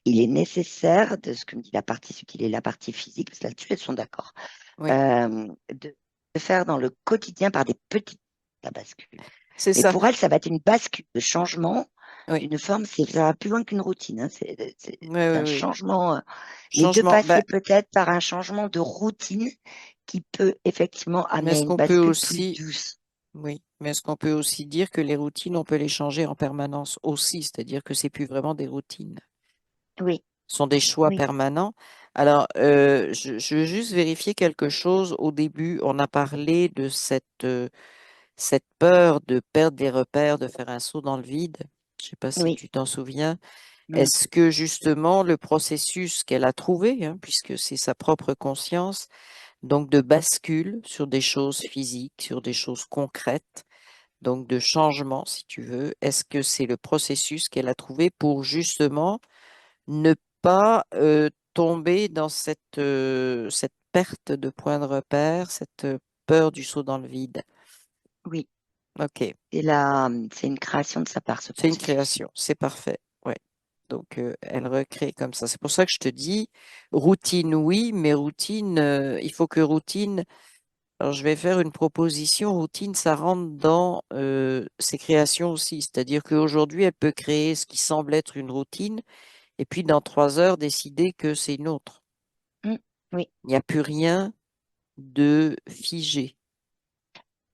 il est nécessaire de ce que me dit la partie subtile et la partie physique, parce que là-dessus, elles sont d'accord, oui. de faire dans le quotidien par des petites la bascule. C'est Mais ça. pour elle, ça va être une bascule de changement Oui, d'une forme, ça va plus loin qu'une routine, hein. oui, C'est oui, un oui. changement, mais de Changement. Ben, passer peut-être par un changement de routine qui peut effectivement mais amener à est-ce une qu'on peut bascule plus aussi, douce. oui, mais est-ce qu'on peut aussi dire que les routines, on peut les changer en permanence aussi, c'est-à-dire que c'est plus vraiment des routines. Oui, Sont des choix oui, permanents. Alors, je veux juste vérifier quelque chose. Au début, on a parlé de cette peur de perdre les repères, de faire un saut dans le vide. Je ne sais pas si oui. tu t'en souviens. Mm. Est-ce que justement le processus qu'elle a trouvé, hein, puisque c'est sa propre conscience, donc de bascule sur des choses physiques, sur des choses concrètes, donc de changement, si tu veux, est-ce que c'est le processus qu'elle a trouvé pour justement ne pas tomber dans cette perte de point de repère, cette peur du saut dans le vide. Oui, OK, c'est une création de sa part, ce c'est une processus. création, c'est parfait. Ouais. Donc, elle recrée comme ça. C'est pour ça que je te dis, routine, oui, mais routine, il faut que routine. Alors, je vais faire une proposition. Routine, ça rentre dans ses créations aussi. C'est-à-dire qu'aujourd'hui, elle peut créer ce qui semble être une routine, et puis dans 3 heures, décider que c'est une autre. Mm, oui. Il n'y a plus rien de figé.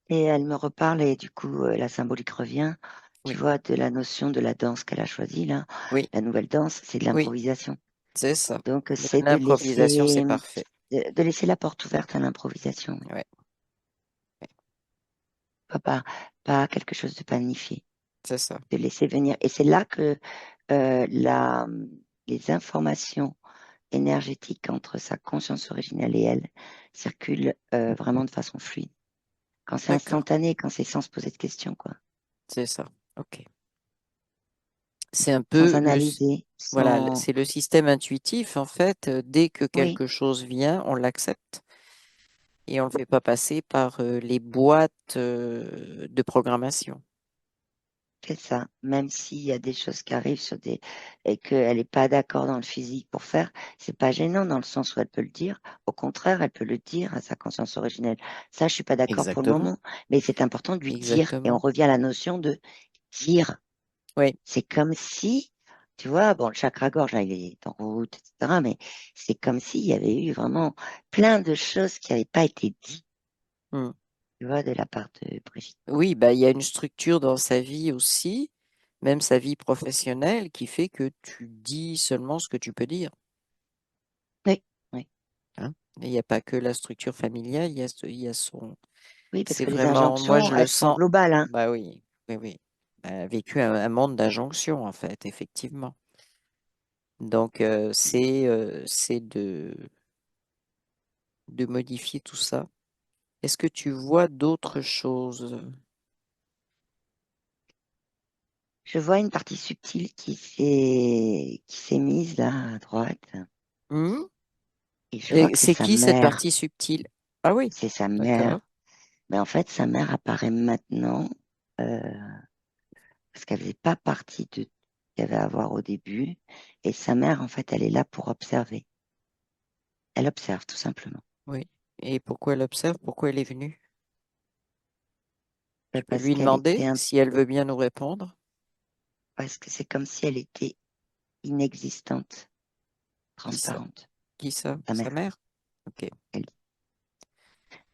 Et elle me reparle et du coup, la symbolique revient. Tu Oui, vois, de la notion de la danse qu'elle a choisie, là. oui, La nouvelle danse, c'est de oui, l'improvisation. c'est ça. Donc, c'est L'improvisation, c'est parfait. de laisser la porte ouverte à l'improvisation. Oui. Ouais, ouais, Pas, pas quelque chose de planifié. c'est ça. De laisser venir. Et c'est là que la, les informations énergétiques entre sa conscience originelle et elle circulent vraiment de façon fluide. Quand c'est D'accord, instantané, quand c'est sans se poser de questions, quoi. c'est ça. OK. C'est un Sans peu analyser, voilà, sans... c'est le système intuitif, en fait. Dès que Oui, quelque chose vient, on l'accepte et on ne le fait pas passer par les boîtes de programmation. c'est ça. Même s'il y a des choses qui arrivent sur des... et qu'elle n'est pas d'accord dans le physique pour faire, c'est pas gênant dans le sens où elle peut le dire. Au contraire, elle peut le dire à sa conscience originelle. Ça, je suis pas d'accord pour le Exactement, moment, mais c'est important de lui dire. Et on exactement. revient à la notion de dire. Oui, C'est comme si, tu vois, bon, le chakra-gorge, là, il est en route, etc. Mais c'est comme s'il y avait eu vraiment plein de choses qui n'avaient pas été dites, mm. tu vois, de la part de Brigitte. Oui, bah, il y a une structure dans sa vie aussi, même sa vie professionnelle, qui fait que tu dis seulement ce que tu peux dire. Oui, oui. Hein. Et il n'y a pas que la structure familiale, il y a son. Oui, parce C'est que les vraiment, moi, injonctions, je le elles sont sens. globales, hein. Bah oui, oui, oui. Elle a vécu un monde d'injonction, en fait, effectivement. Donc, c'est de modifier tout ça. Est-ce que tu vois d'autres choses? Je vois une partie subtile qui s'est mise là à droite, Hmm. et je vois Et que c'est qui cette partie subtile? Ah oui, c'est sa d'accord. mère. Mais en fait, sa mère apparaît maintenant euh, parce qu'elle faisait pas partie de ce qu'il y avait à voir au début, et sa mère, en fait, elle est là pour observer. Elle observe tout simplement. Oui. Et pourquoi elle observe? Pourquoi elle est venue? Je peux Parce lui qu'elle demander était si elle veut bien nous répondre. parce que c'est comme si elle était inexistante, Qui ça? transparente. Qui ça? Sa Sa mère, mère? Ok, elle.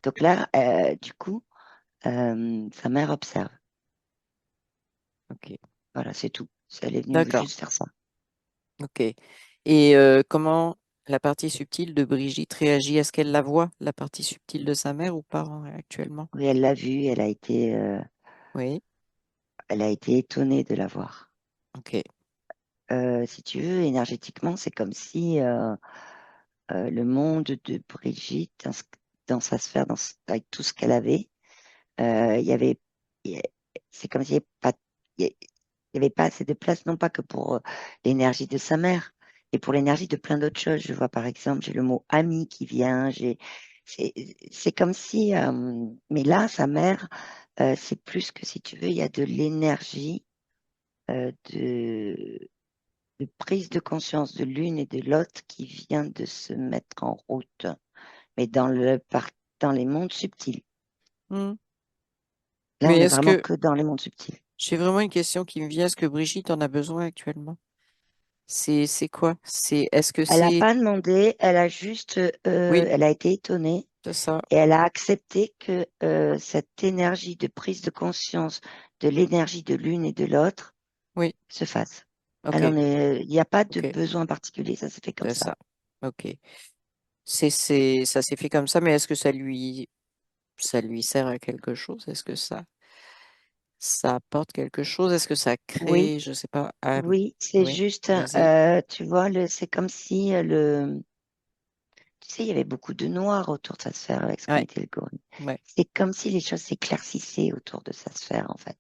Donc là, du coup, sa mère observe. ok. Voilà, c'est tout. Elle est venue D'accord, juste faire ça. ok. Et comment la partie subtile de Brigitte réagit? Est-ce qu'elle la voit, la partie subtile de sa mère ou pas actuellement? Oui, elle l'a vue, Oui, elle a été étonnée de la voir. ok. Si tu veux, énergétiquement, c'est comme si le monde de Brigitte, dans sa sphère, avec tout ce qu'elle avait, il y avait, il y a- c'est comme s'il n'y avait pas, il y avait pas assez de place, non pas que pour l'énergie de sa mère, mais pour l'énergie de plein d'autres choses. Je vois par exemple, j'ai le mot ami qui vient, c'est, c'est comme si, mais là, sa mère, c'est plus que si tu veux, il y a de l'énergie de prise de conscience de l'une et de l'autre qui vient de se mettre en route, mais dans les mondes subtils. Hmm. Là, on Mais est est-ce vraiment que, que dans les mondes subtils. j'ai vraiment une question qui me vient, est-ce que Brigitte en a besoin actuellement? C'est quoi? Est-ce que Elle n'a c'est, pas demandé, elle a juste, oui, elle a été étonnée c'est ça, et elle a accepté que cette énergie de prise de conscience de l'énergie de l'une et de l'autre oui, se fasse. ok, Elle en est, il n'y a pas de ok, besoin particulier, ça s'est fait comme c'est ça. ça, ok. Ça s'est fait comme ça, mais est-ce que ça lui sert à quelque chose? Est-ce que ça apporte quelque chose? Est-ce que ça Oui, crée, je sais pas, oui, c'est oui, juste, vas-y. tu vois, c'est comme si tu sais, il y avait beaucoup de noir autour de sa sphère avec ce qu'on Ouais, était le gorille. ouais. C'est comme si les choses s'éclaircissaient autour de sa sphère, en fait.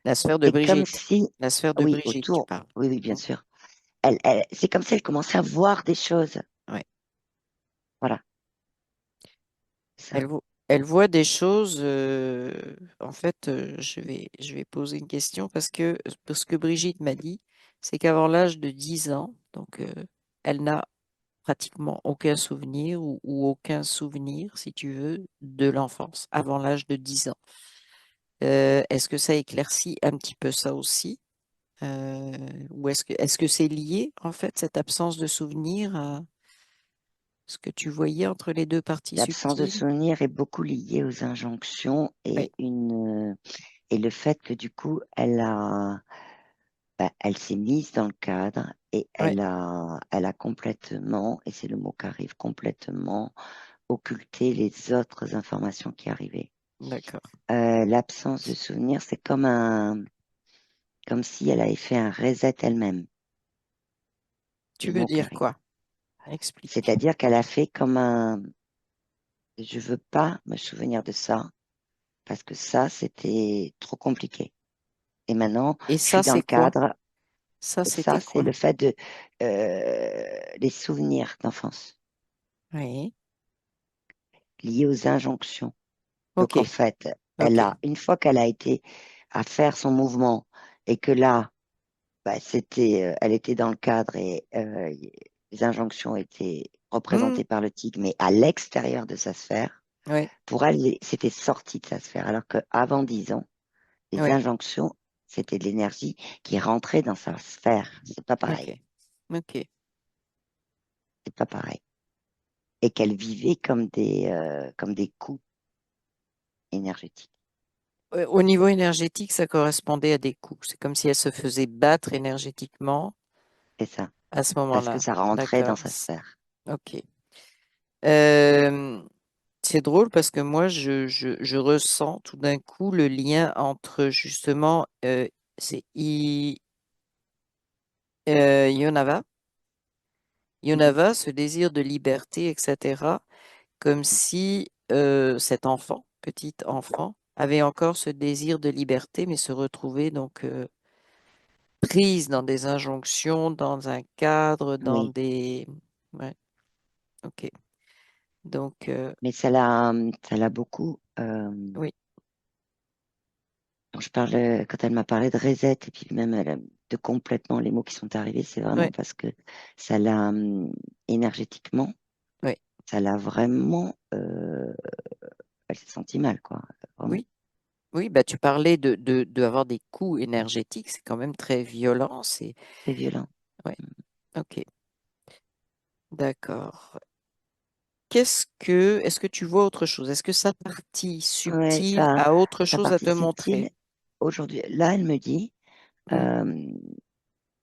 La sphère de C'est comme Brigitte. si, La sphère de oui, Brigitte, tu autour, parles. oui, oui, bien Mm. sûr. C'est comme si elle commençait à voir des choses. Ouais. Voilà, ça. Elle voit des choses. En fait, je vais poser une question parce que Brigitte m'a dit, c'est qu'avant l'âge de 10 ans, donc elle n'a pratiquement aucun souvenir ou aucun souvenir, si tu veux, de l'enfance, avant l'âge de 10 ans. Est-ce que ça éclaircit un petit peu ça aussi? Ou est-ce que c'est lié, en fait, cette absence de souvenir à ce que tu voyais entre les deux parties L'absence de subtiles? souvenir est beaucoup liée aux injonctions Oui, et le fait que du coup, elle s'est mise dans le cadre et oui, elle a complètement, et c'est le mot qui arrive, complètement occulté les autres informations qui arrivaient. d'accord. L'absence de souvenir, c'est comme si elle avait fait un reset elle-même. C'est Tu le veux mot qui dire arrive. quoi? Explique. C'est-à-dire qu'elle a fait comme je veux pas me souvenir de ça parce que ça, c'était trop compliqué. Et maintenant, Et je ça, suis dans c'est le quoi? cadre. Ça, Ça, c'était c'est quoi? le fait de les souvenirs d'enfance Oui. liés aux injonctions. Ok, Donc en fait, ok. une fois qu'elle a été à faire son mouvement et que là, elle était dans le cadre et les injonctions étaient Hmm, représentées par le tigre, mais à l'extérieur de sa sphère. oui, Pour elle, c'était sorti de sa sphère, alors qu'avant 10 ans, les oui. injonctions, c'était de l'énergie qui rentrait dans sa sphère. C'est pas Ok, pareil. ok. C'est pas pareil. Et qu'elle vivait comme des coups énergétiques. Au niveau énergétique, ça correspondait à des coups. C'est comme si elle se faisait battre énergétiquement C'est ça. à ce Parce que moment-là. ça rentrait dans D'accord. sa sphère. Ok. Euh, c'est drôle parce que moi, je ressens tout d'un coup le lien entre justement, c'est Yonava. Mhm. Yonava, ce désir de liberté, etc. Comme si cet enfant, petit enfant, avait encore ce désir de liberté, mais se retrouvait donc prise dans des injonctions, dans un cadre, dans Oui. des... Ouais, ok. Donc, Mais ça l'a beaucoup. oui, Quand quand elle m'a parlé de reset et puis même de complètement les mots qui sont arrivés, c'est oui, vraiment parce que ça l'a énergétiquement, oui, ça l'a vraiment. Elle s'est sentie mal, quoi. Vraiment, oui, oui, bah, tu parlais d'avoir des coups énergétiques, c'est quand même très violent, c'est... c'est violent. Ouais, ok, d'accord. Est-ce que tu vois autre chose? Est-ce que sa partie Ouais, subtile a autre sa chose à partie te subtile. montrer? Aujourd'hui, là, elle me dit, Hmm. euh,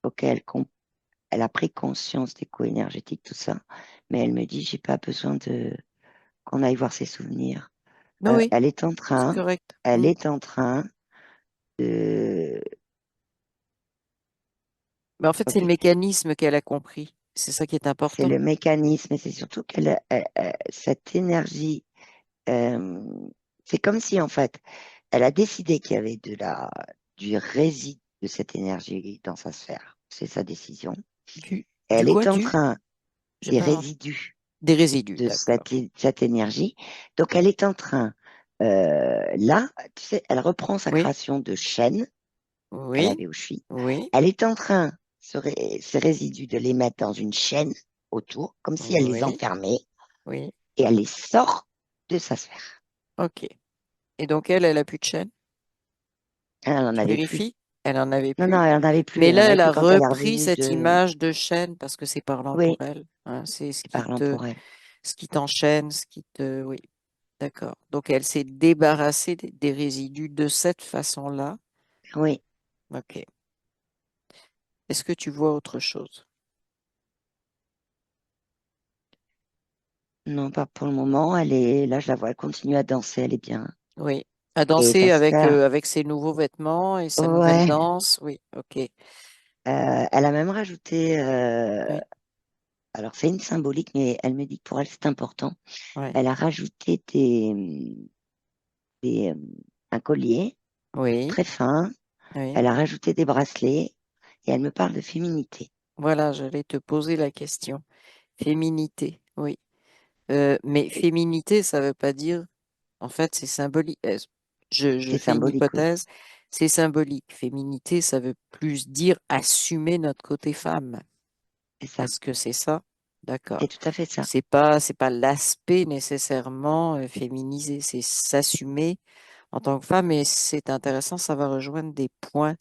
ok, elle a pris conscience des coûts énergétiques, tout ça, mais elle me dit, j'ai pas besoin de qu'on aille voir ses souvenirs. Non, oui, Elle est en c'est train, correct. elle Hmm. est en train de, Mais en fait, c'est ok, le mécanisme qu'elle a compris. C'est ça qui est c'est important. le mécanisme, et c'est surtout cette énergie, euh, c'est comme si en fait, elle a décidé qu'il y avait du résidu de cette énergie dans sa sphère. C'est sa décision. Du, Et du elle quoi? est en train J'ai des pas. résidus Des résidus, de d'accord. cette énergie. Donc, elle est en train, là, tu sais, elle reprend sa Oui, création de chaîne qu'elle oui, avait au Chui. oui, Elle est en train, ces résidus, de les mettre dans une chaîne autour, comme si elle les oui, enfermait, oui. et elle les sort de sa sphère. Ok. Et donc, elle a plus de chaîne? Elle n'en Tu avait plus. vérifies? Elle en avait Non, non, plus. elle n'en avait plus. Mais Elle n'en là, avait elle plus a quand elle est repris revenue cette de. image de chaîne parce que c'est parlant pour Oui, elle, hein. C'est c'est parlant pour elle. ce qui t'enchaîne, ce qui te, oui, d'accord. Donc, elle s'est débarrassée des résidus de cette façon-là. Oui, Ok. Est-ce que tu vois autre chose? non, pas pour le moment. Elle est là, je la vois, elle continue à danser, elle est bien. Oui. À Et sa danser sphère, avec ses nouveaux vêtements et sa nouvelle ouais. danse. Oui, ok. Elle a même rajouté, Oui, alors c'est une symbolique, mais elle me dit que pour elle c'est important. oui, Elle a rajouté des, un collier oui, très fin. oui. Elle a rajouté des bracelets et elle me parle de féminité. Voilà, j'allais te poser la question. Féminité, oui. Mais féminité, ça veut pas dire, en fait, c'est symbolique. Je C'est fais une symbolique, oui. hypothèse, c'est symbolique. Féminité, ça veut plus dire assumer notre côté femme. C'est ça. Est-ce que c'est ça? C'est D'accord. tout à fait ça. C'est pas l'aspect nécessairement féminisé, c'est s'assumer en tant que femme. Et c'est intéressant, ça va rejoindre des points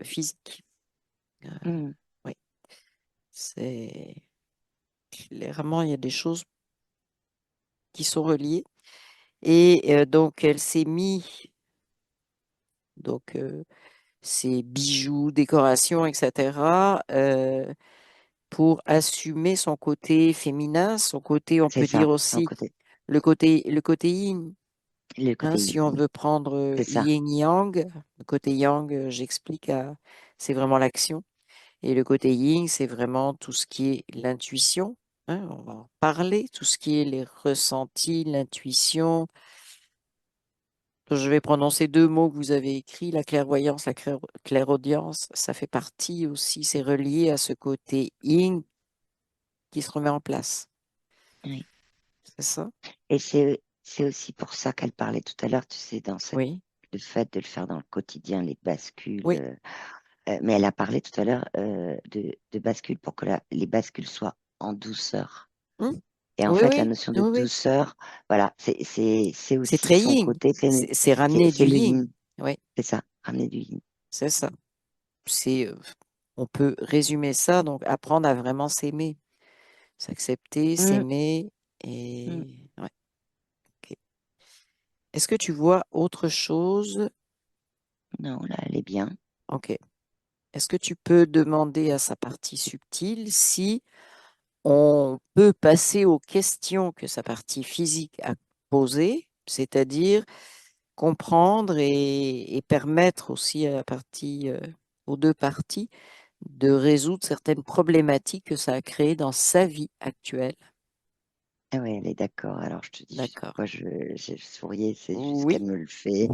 physique. Euh, Hmm. oui, c'est clairement, il y a des choses qui sont reliées. Et donc, elle s'est mis donc ses bijoux, décorations, etc. Pour assumer son côté féminin, son côté, on C'est peut dire ça, son aussi côté, le côté yin. le Hein, côté si on yin. veut prendre C'est ça. yin-yang, le côté yang, j'explique, c'est vraiment l'action. Et le côté yin, c'est vraiment tout ce qui est l'intuition. Hein, on va en parler, tout ce qui est les ressentis, l'intuition. Je vais prononcer deux mots que vous avez écrits, la clairvoyance, la clairaudience. Ça fait partie aussi, c'est relié à ce côté yin qui se remet en place. Oui. C'est ça? Et c'est aussi pour ça qu'elle parlait tout à l'heure, tu sais, Oui, le fait de le faire dans le quotidien, les bascules. oui. Mais elle a parlé tout à l'heure de bascules pour que les bascules soient en douceur. Hmm. Et en Oui, fait, la oui, notion de oui, oui. douceur, voilà, c'est C'est aussi très son yin. côté féminin. C'est ramener du C'est le yin. yin, Oui, c'est ça, ramener du yin. c'est ça. C'est, on peut résumer ça, donc apprendre à vraiment s'aimer, s'accepter, Hum, s'aimer. hum. Et ouais, ok. Est-ce que tu vois autre chose? Non, là, elle est bien. Ok. Est-ce que tu peux demander à sa partie subtile si on peut passer aux questions que sa partie physique a posées, c'est-à-dire comprendre et permettre aussi à la partie, aux deux parties de résoudre certaines problématiques que ça a créées dans sa vie actuelle. Ah ouais, elle est d'accord. Alors, je te dis D'accord. pourquoi j'ai sourié, c'est juste Oui. qu'elle me le fait,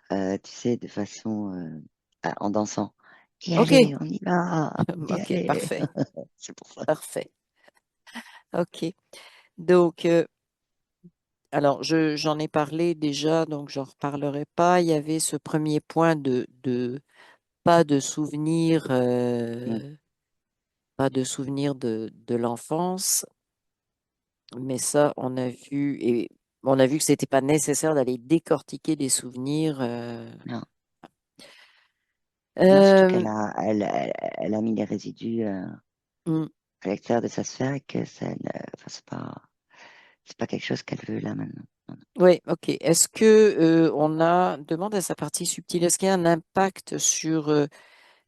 tu sais, de façon en dansant. Et Ok. allez, on y va. Et Ok, allez. parfait. C'est pour ça. Parfait. Ok. Donc, alors, j'en ai parlé déjà, donc j'en reparlerai pas. Il y avait ce premier point de pas de souvenir, Mm. pas de souvenir de l'enfance, mais ça, on a vu que c'était pas nécessaire d'aller décortiquer des souvenirs. Non, non, surtout Euh, elle a mis les résidus hmm, à l'extérieur de sa sphère et que enfin, c'est pas quelque chose qu'elle veut là maintenant. Non, non. oui, ok. Est-ce que demande à sa partie subtile, est-ce qu'il y a un impact sur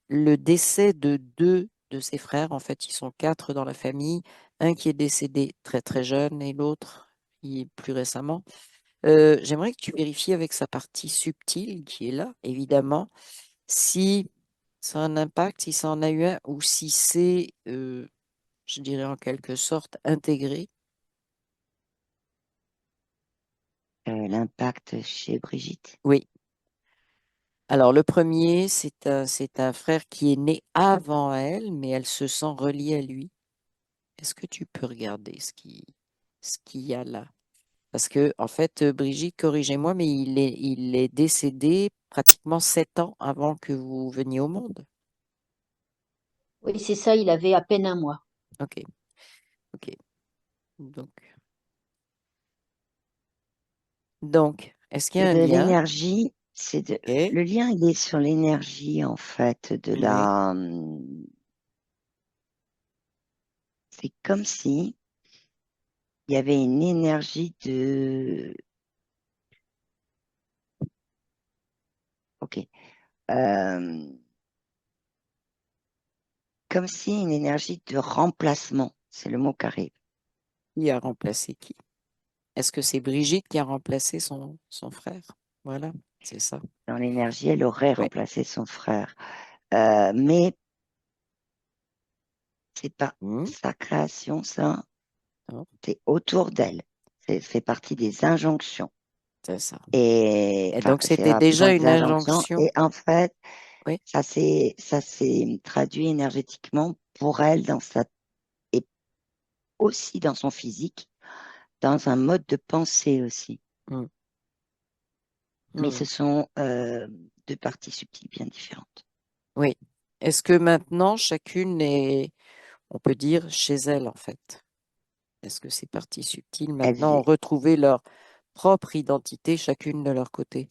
le décès de deux de ses frères? En fait, ils sont quatre dans la famille. Un qui est décédé très très jeune et l'autre plus récemment. J'aimerais que tu vérifies avec sa partie subtile qui est là, évidemment, si ça a un impact, si ça en a eu un, ou si c'est, je dirais en quelque sorte, intégré. L'impact chez Brigitte. Oui. Alors, le premier, c'est un frère qui est né avant elle, mais elle se sent reliée à lui. Est-ce que tu peux regarder ce qu'il y a là? Parce que, en fait, Brigitte, corrigez-moi, mais il est décédé pratiquement 7 ans avant que vous veniez au monde. Oui, c'est ça, il avait à peine un mois. Ok, ok. Donc, est-ce qu'il y C'est a un de lien? l'énergie, Ok, le lien, il est sur l'énergie en fait oui, c'est comme si il y avait une énergie ok, Euh, comme si une énergie de remplacement, c'est le mot qui arrive. qui a remplacé qui? Est-ce que c'est Brigitte qui a remplacé son frère? Voilà, c'est ça. Dans l'énergie, elle aurait Oui. remplacé son frère. Mais c'est pas Hmm, sa création, ça, non, c'est autour d'elle. C'est fait partie des injonctions. c'est ça. Et Et enfin, donc, c'est c'était rapidement déjà des une injonctions. injonction. Et en fait, Oui, ça s'est traduit énergétiquement pour elle et aussi dans son physique, dans un mode de pensée aussi. hmm, Mais hmm, ce sont deux parties subtiles bien différentes. oui. Est-ce que maintenant, chacune est, on peut dire, chez elle, en fait? Est-ce que ces parties subtiles, maintenant, ont Elles, retrouvé leur propre identité, chacune de leur côté?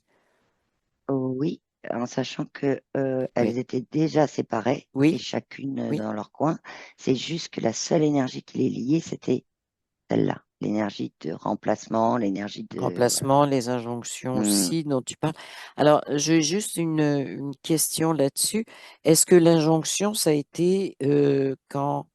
oui, en sachant que Oui, elles étaient déjà séparées et oui, chacune oui. dans leur coin. C'est juste que la seule énergie qui les liait, c'était celle-là, l'énergie de remplacement, l'énergie de voilà. Remplacement, les injonctions Hmm. aussi dont tu parles. Alors, j'ai juste une question là-dessus. Est-ce que l'injonction, ça a été quand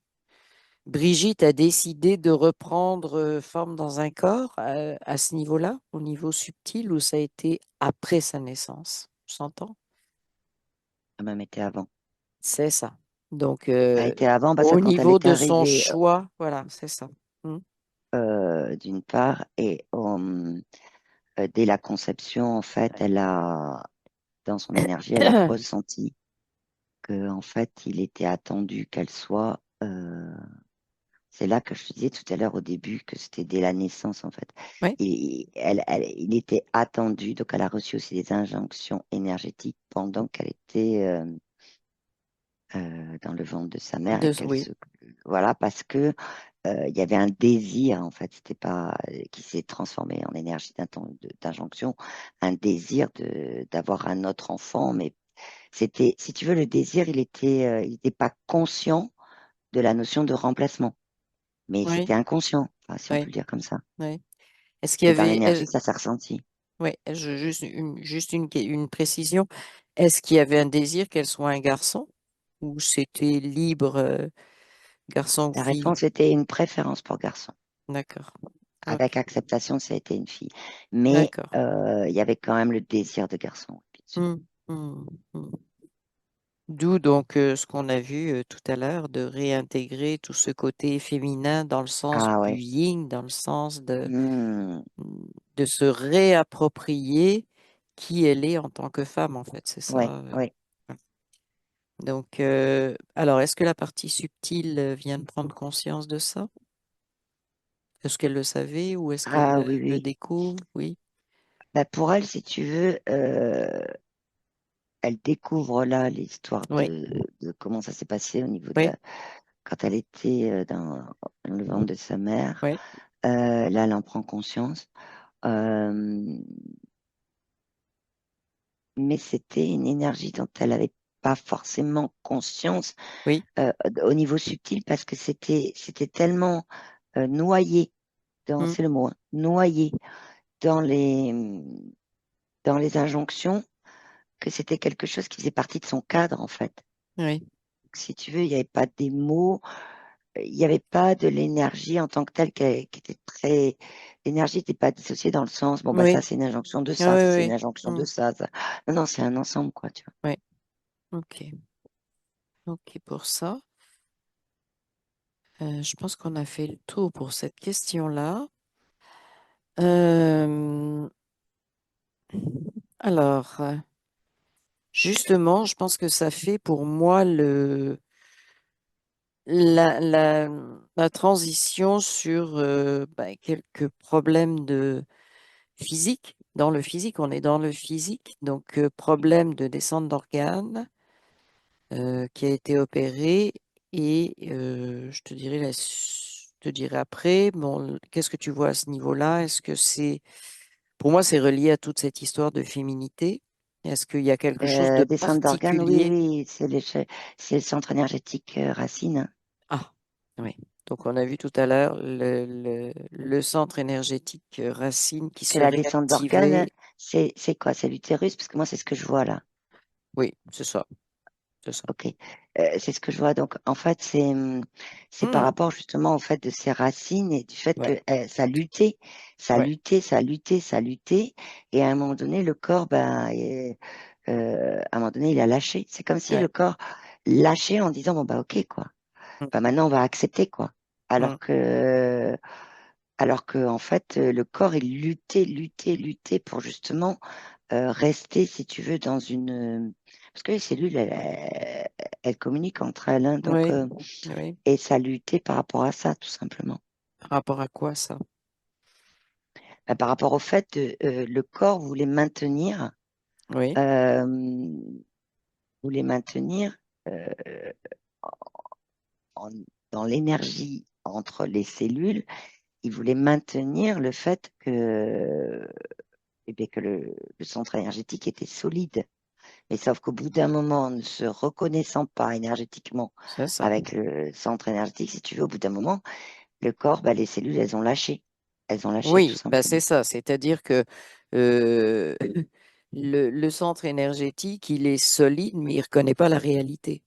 Brigitte a décidé de reprendre forme dans un corps à ce niveau-là, au niveau subtil, ou ça a été après sa naissance? On s'entend? Ça m'a été avant. C'est ça. Donc, Ça a été avant parce que au quand elle niveau est de son arrivée, choix, voilà, c'est ça. Mm. d'une part, et dès la conception, en fait, elle a, dans son énergie, elle a ressenti que, en fait, il était attendu qu'elle soit. C'est là que je te disais tout à l'heure au début que c'était dès la naissance, en fait. Oui, Il était attendu, donc elle a reçu aussi des injonctions énergétiques pendant qu'elle était dans le ventre de sa mère et qu'elle oui, se. Voilà, parce que il y avait un désir, en fait, c'était pas qui s'est transformé en énergie d'injonction, un désir d'avoir un autre enfant, mais c'était, si tu veux, le désir, il était pas conscient de la notion de remplacement, mais oui, c'était inconscient, enfin, si on peut oui, le dire comme ça. oui. Est-ce qu'il y Et dans avait, l'énergie, ça s'est ressenti. oui, juste une précision. Est-ce qu'il y avait un désir qu'elle soit un garçon ou c'était libre, garçon ou La fille? réponse était une préférence pour garçon. D'accord. Avec Ok. acceptation, ça a été une fille. Mais D'accord. il y avait quand même le désir de garçon, bien sûr. Hmm, hmm, hmm. D'où donc ce qu'on a vu tout à l'heure de réintégrer tout ce côté féminin dans le sens Ah du ouais. yin, dans le sens Hmm. de se réapproprier qui elle est en tant que femme, en fait. C'est Ouais, ça. ouais. Donc, alors, est-ce que la partie subtile vient de prendre conscience de ça? Est-ce qu'elle le savait ou est-ce qu'elle Ah oui, le oui. découvre? Oui, Bah, pour elle, si tu veux, elle découvre là l'histoire oui, de comment ça s'est passé au niveau de oui, la, quand elle était dans le ventre de sa mère. oui, Là, elle en prend conscience. Euh, mais c'était une énergie dont elle n'avait pas forcément conscience oui, au niveau subtil parce que c'était tellement noyé dans, mm, c'est le mot, hein, noyé dans dans les injonctions que c'était quelque chose qui faisait partie de son cadre en fait. oui, Si tu veux, il n'y avait pas des mots, il n'y avait pas de l'énergie en tant que telle qui était très. L'énergie n'était pas dissociée dans le sens, bon, bah ça, oui, c'est une injonction de ah ça, ça, c'est une oui, injonction oui, de mm, ça, ça. Non, non, c'est un ensemble, quoi, tu vois. oui, ok, ok pour ça. Je pense qu'on a fait le tour pour cette question-là. Euh, alors, justement, je pense que ça fait pour moi la, la, la transition sur quelques problèmes de physique. Dans le physique, on est dans le physique, donc problème de descente d'organes qui a été opéré et je te dirai après, bon, qu'est-ce que tu vois à ce niveau-là? Est-ce que pour moi, c'est relié à toute cette histoire de féminité? Est-ce qu'il y a quelque chose de Des centres d'organes, oui, particulier? oui, c'est le centre énergétique Racine. Ah, oui. Donc, on a vu tout à l'heure le centre énergétique racine qui Que se la descente d'organes, réactivait. c'est quoi? C'est l'utérus, parce que moi, c'est ce que je vois là. Oui, c'est ça, c'est ça. Ok. C'est ce que je vois. Donc, en fait, c'est par Mhm. rapport justement au fait de ses racines et du fait Ouais, que ça luttait, ça ouais, luttait, ça luttait, ça luttait. Et à un moment donné, le corps, ben, à un moment donné, il a lâché. C'est comme si ouais. le corps lâchait en disant, bon, bah, ok, quoi. Mhm. Bah, maintenant, on va accepter, quoi. Mhm. Alors que, en fait, le corps, il luttait, luttait, luttait pour justement rester, si tu veux, dans une. Parce que les cellules, elles communiquent entre elles, hein, donc, Oui, oui. et ça luttait par rapport à ça, tout simplement. Par rapport à quoi ça? Par rapport au fait que le corps Oui, euh, voulait maintenir euh, en- dans l'énergie entre les cellules, il voulait maintenir le fait que, eh bien, que le centre énergétique était solide. Mais sauf qu'au bout d'un moment, en ne se reconnaissant pas énergétiquement c'est ça. avec le centre énergétique, si tu veux, au bout d'un moment, le corps, bah, les cellules, elles ont lâché. Elles ont lâché, tout Oui, bah c'est simplement. ça. C'est-à-dire que euh, le centre énergétique, il est solide, mais il ne reconnaît pas la réalité.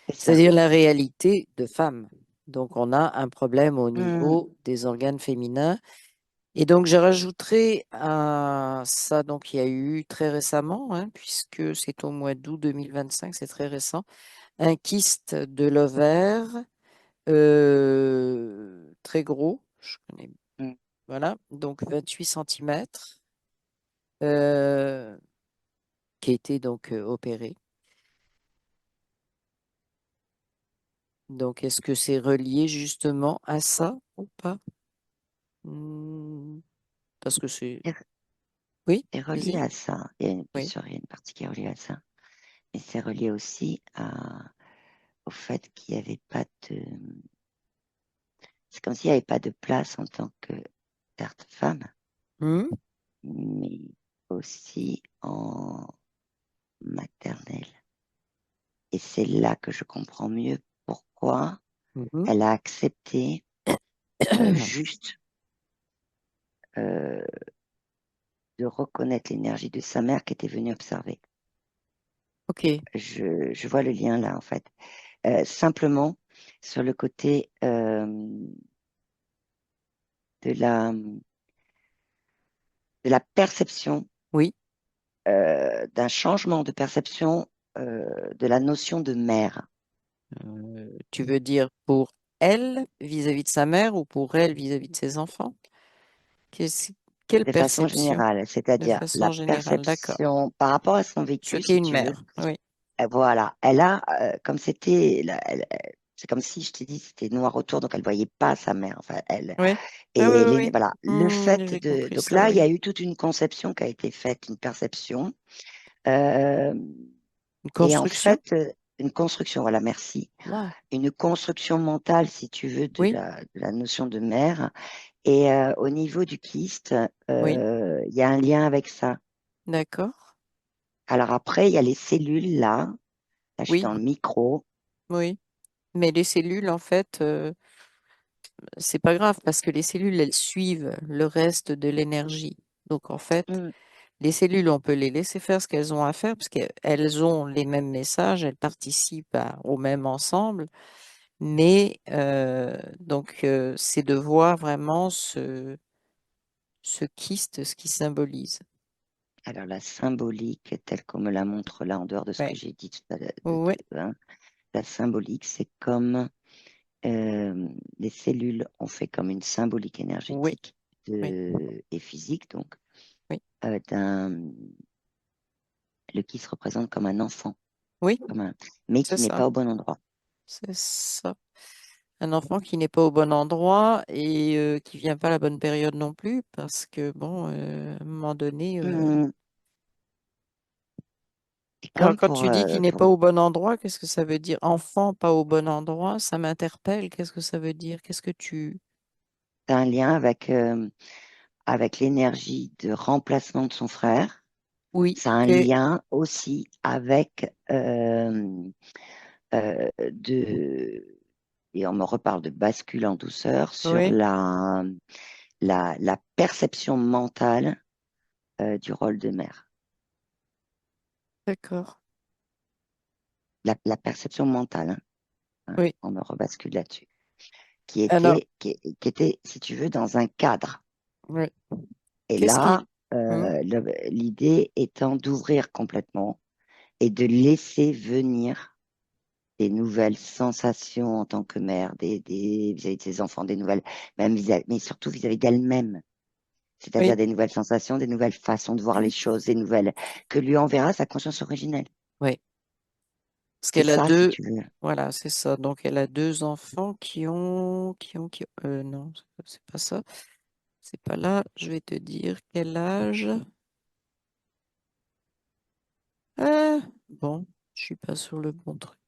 C'est ça. C'est-à-dire la réalité de femme. Donc, on a un problème au Hmm, niveau des organes féminins. Et donc, je rajouterai à ça, donc il y a eu très récemment, hein, puisque c'est au mois d'août 2025, c'est très récent, un kyste de l'ovaire très gros, je connais, hmm. voilà, donc 28 centimètres, euh, qui a été donc opéré. Donc, est-ce que c'est relié justement à ça ou pas? Hmm, parce que c'est... C'est Oui, c'est relié vas-y. à ça. Bien Oui. sûr, il y a une partie qui est reliée à ça. Mais c'est relié aussi au fait qu'il n'y avait pas de... C'est comme s'il n'y avait pas de place en tant que, certes, femme, Hmm, mais aussi en maternelle. Et c'est là que je comprends mieux pourquoi mhm. elle a accepté juste euh, de reconnaître l'énergie de sa mère qui était venue observer. Ok, Je vois le lien là, en fait. Simplement, sur le côté de la perception, oui. d'un changement de perception de la notion de mère, Tu veux dire pour elle vis-à-vis de sa mère ou pour elle vis-à-vis de ses enfants? Qu'est-ce- Quelle de façon perception générale, de c'est-à-dire façon la générale? D'accord. perception par rapport à son Ce vécu, qu'est si une tu veux. mère, oui. Voilà, elle a, comme c'était, c'est comme si je t'ai dit, c'était noir autour, donc elle voyait pas sa mère. Enfin, Oui. Ah oui, et oui, oui. voilà, le fait J'ai compris donc ça, là, il y oui. a eu toute une conception qui a été faite, une perception, euh, Une et en construction? fait, une construction. Voilà, merci, Wow. une construction mentale, si tu veux, Oui, de la notion de mère. Et au niveau du kyste, oui, il y a un lien avec ça. d'accord. Alors après, il y a les cellules là. Là, je suis Oui, dans le micro. oui. Mais les cellules, en fait, c'est pas grave parce que les cellules, elles suivent le reste de l'énergie. Donc, en fait, Hmm. les cellules, on peut les laisser faire ce qu'elles ont à faire parce qu'elles ont les mêmes messages, elles participent au même ensemble. Mais donc, c'est de voir vraiment ce kyste, ce qui symbolise. Alors, la symbolique, telle qu'on me la montre là, en dehors de ce que Ouais, j'ai dit tout à l'heure, ouais, hein, la symbolique, c'est comme les cellules ont fait comme une symbolique oui, énergétique oui, et physique, donc, oui, d'un, le qui se représente comme un enfant, oui, mais c'est qui n'est ça, pas au bon endroit. c'est ça. Un enfant qui n'est pas au bon endroit et qui vient pas à la bonne période non plus parce que, bon, à un moment donné, Hmm. Et alors comme quand tu dis qu'il n'est pas au bon endroit, qu'est-ce que ça veut dire? Enfant pas au bon endroit, ça m'interpelle. Qu'est-ce que ça veut dire? Qu'est-ce que tu... c'est un lien avec l'énergie de remplacement de son frère. Oui, Ça a un ok, lien aussi avec et on me reparle de bascule en douceur sur oui, la perception mentale du rôle de mère. d'accord. La perception mentale, hein, Oui. on me rebascule là-dessus, Alors, qui était, si tu veux, dans un cadre. oui. Et Qu'est-ce qui... là, Hmm, l'idée étant d'ouvrir complètement et de laisser venir des nouvelles sensations en tant que mère, vis-à-vis de ses enfants, des nouvelles, même mais surtout vis-à-vis d'elle-même. C'est-à-dire oui, des nouvelles sensations, des nouvelles façons de voir les choses, des nouvelles que lui enverra sa conscience originelle. oui. Parce C'est qu'elle a ça, si deux... tu veux. Voilà, c'est ça. Donc, elle a deux enfants non, c'est pas ça. C'est pas là. Je vais te dire quel âge. Ah, bon, je suis pas sur le bon truc.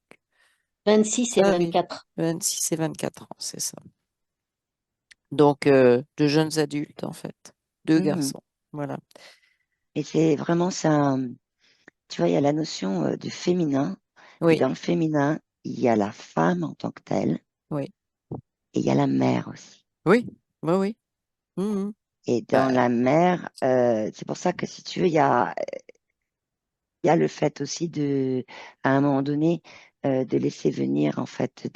26 et Ça arrive. 24. 26 et 24 ans, c'est ça. Donc, de jeunes adultes, en fait. Deux Mhm. garçons. Voilà. Et c'est vraiment ça. tu vois, il y a la notion du féminin, et Oui, dans le féminin, il y a la femme en tant que telle, oui, et il y a la mère aussi. oui, oui, oui. Mhm. Et dans Bah, la mère, c'est pour ça que si tu veux, il y a le fait aussi de, à un moment donné, de laisser venir en fait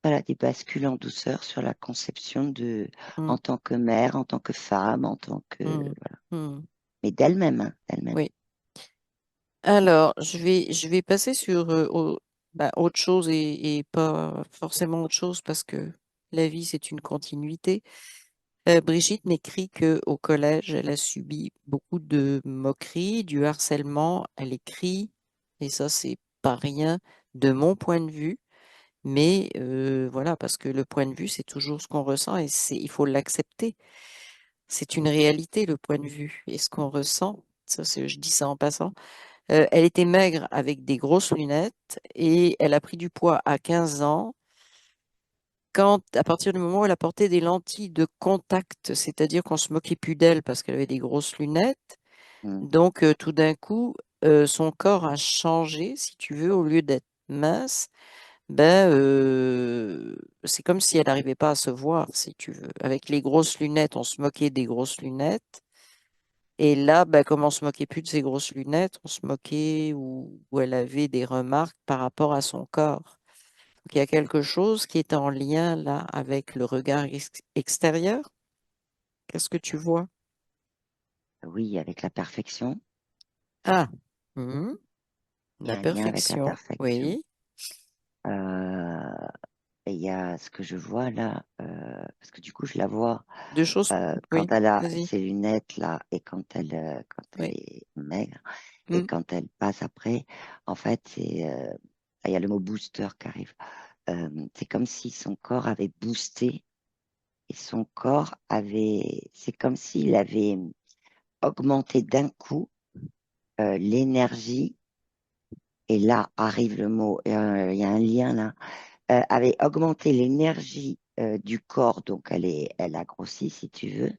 voilà, des bascules en douceur sur la conception de, mm, en tant que mère, en tant que femme, en tant que, mm, voilà, mm. mais d'elle-même, hein, d'elle-même. Oui. Alors, je vais passer sur bah, autre chose et pas forcément autre chose parce que la vie, c'est une continuité. Brigitte n'écrit qu'au collège, elle a subi beaucoup de moqueries, du harcèlement. Elle écrit, et ça, c'est pas rien de mon point de vue, mais voilà, parce que le point de vue, c'est toujours ce qu'on ressent et il faut l'accepter. C'est une réalité, le point de vue. Et ce qu'on ressent, ça, je dis ça en passant. Elle était maigre avec des grosses lunettes et elle a pris du poids à 15 ans à partir du moment où elle a porté des lentilles de contact, c'est-à-dire qu'on se moquait plus d'elle parce qu'elle avait des grosses lunettes. Mm. Donc, tout d'un coup, son corps a changé, si tu veux, au lieu d'être mince, ben, c'est comme si elle n'arrivait pas à se voir, si tu veux. Avec les grosses lunettes, on se moquait des grosses lunettes. Et là, ben, comme on se moquait plus de ses grosses lunettes, on se moquait ou elle avait des remarques par rapport à son corps. Donc, il y a quelque chose qui est en lien là avec le regard extérieur. Qu'est-ce que tu vois? Oui, avec la perfection, Ah, mhm, il y la a un lien avec la perfection. perfection. Oui. Euh, et il y a ce que je vois là, parce que du coup, je la vois Deux choses. quand Oui, elle a vas-y. ses lunettes là et quand elle Oui. est maigre et Mm, quand elle passe après, en fait, il y a le mot booster qui arrive. C'est comme si son corps avait boosté et son corps avait, c'est comme s'il avait augmenté d'un coup l'énergie. Et là arrive le mot, il y a un lien là, avait augmenté l'énergie du corps, donc elle a grossi si tu veux,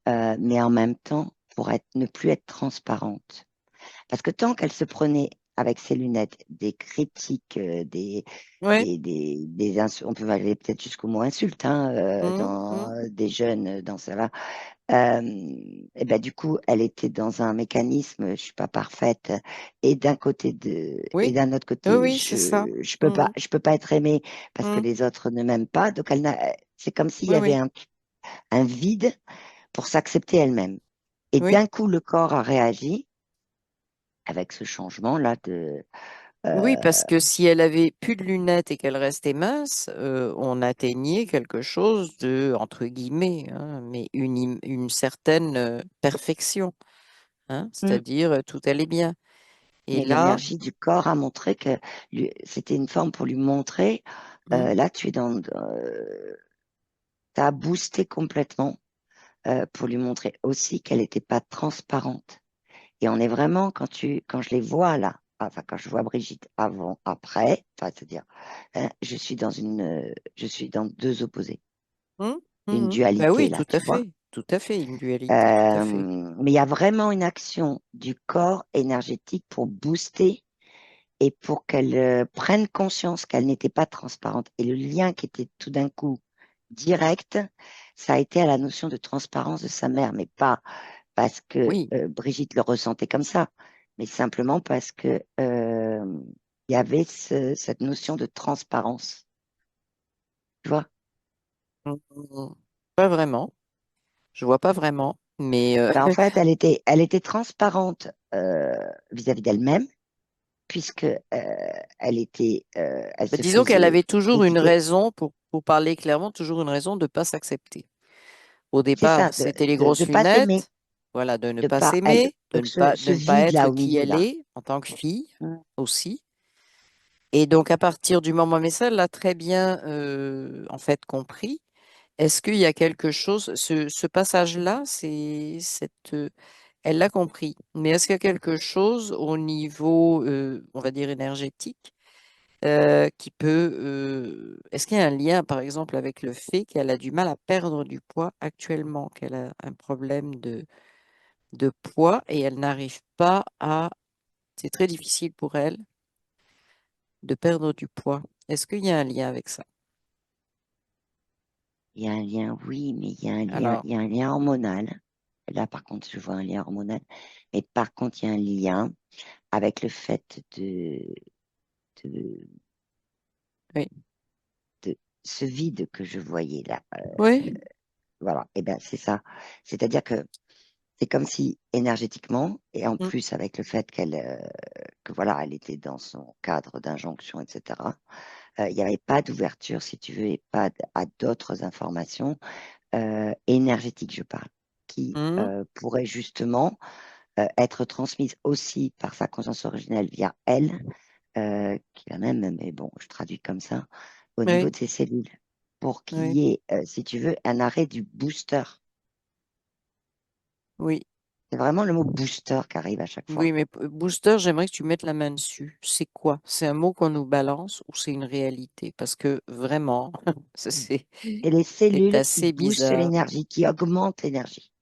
mais en même temps pour ne plus être transparente. Parce que tant qu'elle se prenait avec ses lunettes des critiques, ouais. on peut aller peut-être jusqu'au mot insulte, hein, Mm, dans mm. des jeunes, dans ça va. Et ben du coup, elle était dans un mécanisme, je suis pas parfaite, et Oui. d'un autre Oui, côté, oui, c'est ça. Mm, je peux pas être aimée parce que mm. les autres ne m'aiment pas. Donc c'est comme s'il y Oui, avait oui. un vide pour s'accepter elle-même. Et Oui. d'un coup, le corps a réagi avec ce changement-là de, Oui, euh, parce que si elle avait plus de lunettes et qu'elle restait mince, on atteignait quelque chose de, entre guillemets, hein, mais une certaine perfection, hein, Mm. c'est-à-dire tout allait bien. Et Mais là, l'énergie du corps a montré que c'était une forme pour lui montrer, mm, là, t'as boosté complètement pour lui montrer aussi qu'elle n'était pas transparente. Et on est vraiment, quand je les vois là, enfin, quand je vois Brigitte avant, après, enfin, c'est-à-dire, je suis dans deux opposés, mm, une ben dualité oui, là, tu vois. tout à fait, une dualité, tout à fait. Mais il y a vraiment une action du corps énergétique pour booster et pour qu'elle prenne conscience qu'elle n'était pas transparente. Et le lien qui était tout d'un coup direct, ça a été à la notion de transparence de sa mère, mais pas parce que Oui, Brigitte le ressentait comme ça, mais simplement parce que il y avait cette notion de transparence, tu vois. mm, pas vraiment. Je vois pas vraiment, mais Ben, en fait, elle était transparente vis-à-vis d'elle-même, puisque elle se disons qu'elle faisait avait toujours une critiquer. raison, pour parler clairement, toujours une raison de ne pas s'accepter. Au C'est ça, départ, c'était les de grosses pas s'aimer, lunettes, voilà, de ne de pas pas elle, s'aimer, donc de ce ne pas vide être là au qui milieu elle là. est en tant que fille Mm. aussi. Et donc, à partir du moment, mais ça, elle l'a très bien, en fait, compris. Est-ce qu'il y a quelque chose, ce passage-là, elle l'a compris. Mais est-ce qu'il y a quelque chose au niveau, on va dire, énergétique, qui peut, est-ce qu'il y a un lien, par exemple, avec le fait qu'elle a du mal à perdre du poids actuellement, qu'elle a un problème de poids et elle n'arrive pas à... C'est très difficile pour elle de perdre du poids. Est-ce qu'il y a un lien avec ça? Il y a un lien, oui, mais Alors, il y a un lien hormonal. Là, par contre, je vois un lien hormonal. Mais par contre, il y a un lien avec le fait de, oui. de ce vide que je voyais là. Oui, Voilà. Et ben, c'est ça. C'est-à-dire que c'est comme si énergétiquement, et en mm, plus avec le fait que voilà, elle était dans son cadre d'injonction, etc. Il n'y avait pas d'ouverture, si tu veux, et pas à d'autres informations énergétiques, je parle, qui mm, pourraient justement être transmises aussi par sa conscience originelle via elle, qui est la même, mais bon, je traduis comme ça, au niveau oui, de ses cellules, pour qu'il oui, y ait, si tu veux, un arrêt du booster. oui. C'est vraiment le mot booster qui arrive à chaque fois. Oui, mais booster, j'aimerais que tu mettes la main dessus. C'est quoi? C'est un mot qu'on nous balance ou c'est une réalité? Parce que vraiment, ça, Et les c'est cellules qui assez boostent bizarre. l'énergie, qui augmentent l'énergie.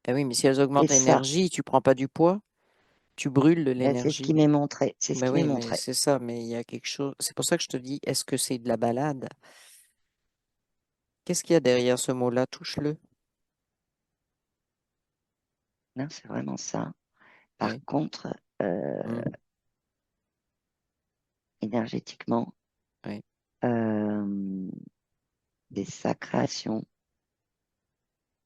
Ah oui, mais si elles Et augmentent ça, l'énergie, tu prends pas du poids, tu brûles de ben, c'est ce qui l'énergie. m'est montré. C'est ce Ben qui m'est oui, mais montré. c'est ça, mais il y a quelque chose. C'est pour ça que je te dis, est-ce que c'est de la balade? Qu'est-ce qu'il y a derrière ce mot-là? Touche-le. Non, c'est vraiment ça. Par Oui. contre, Mm, énergétiquement, oui. euh, c'est sa création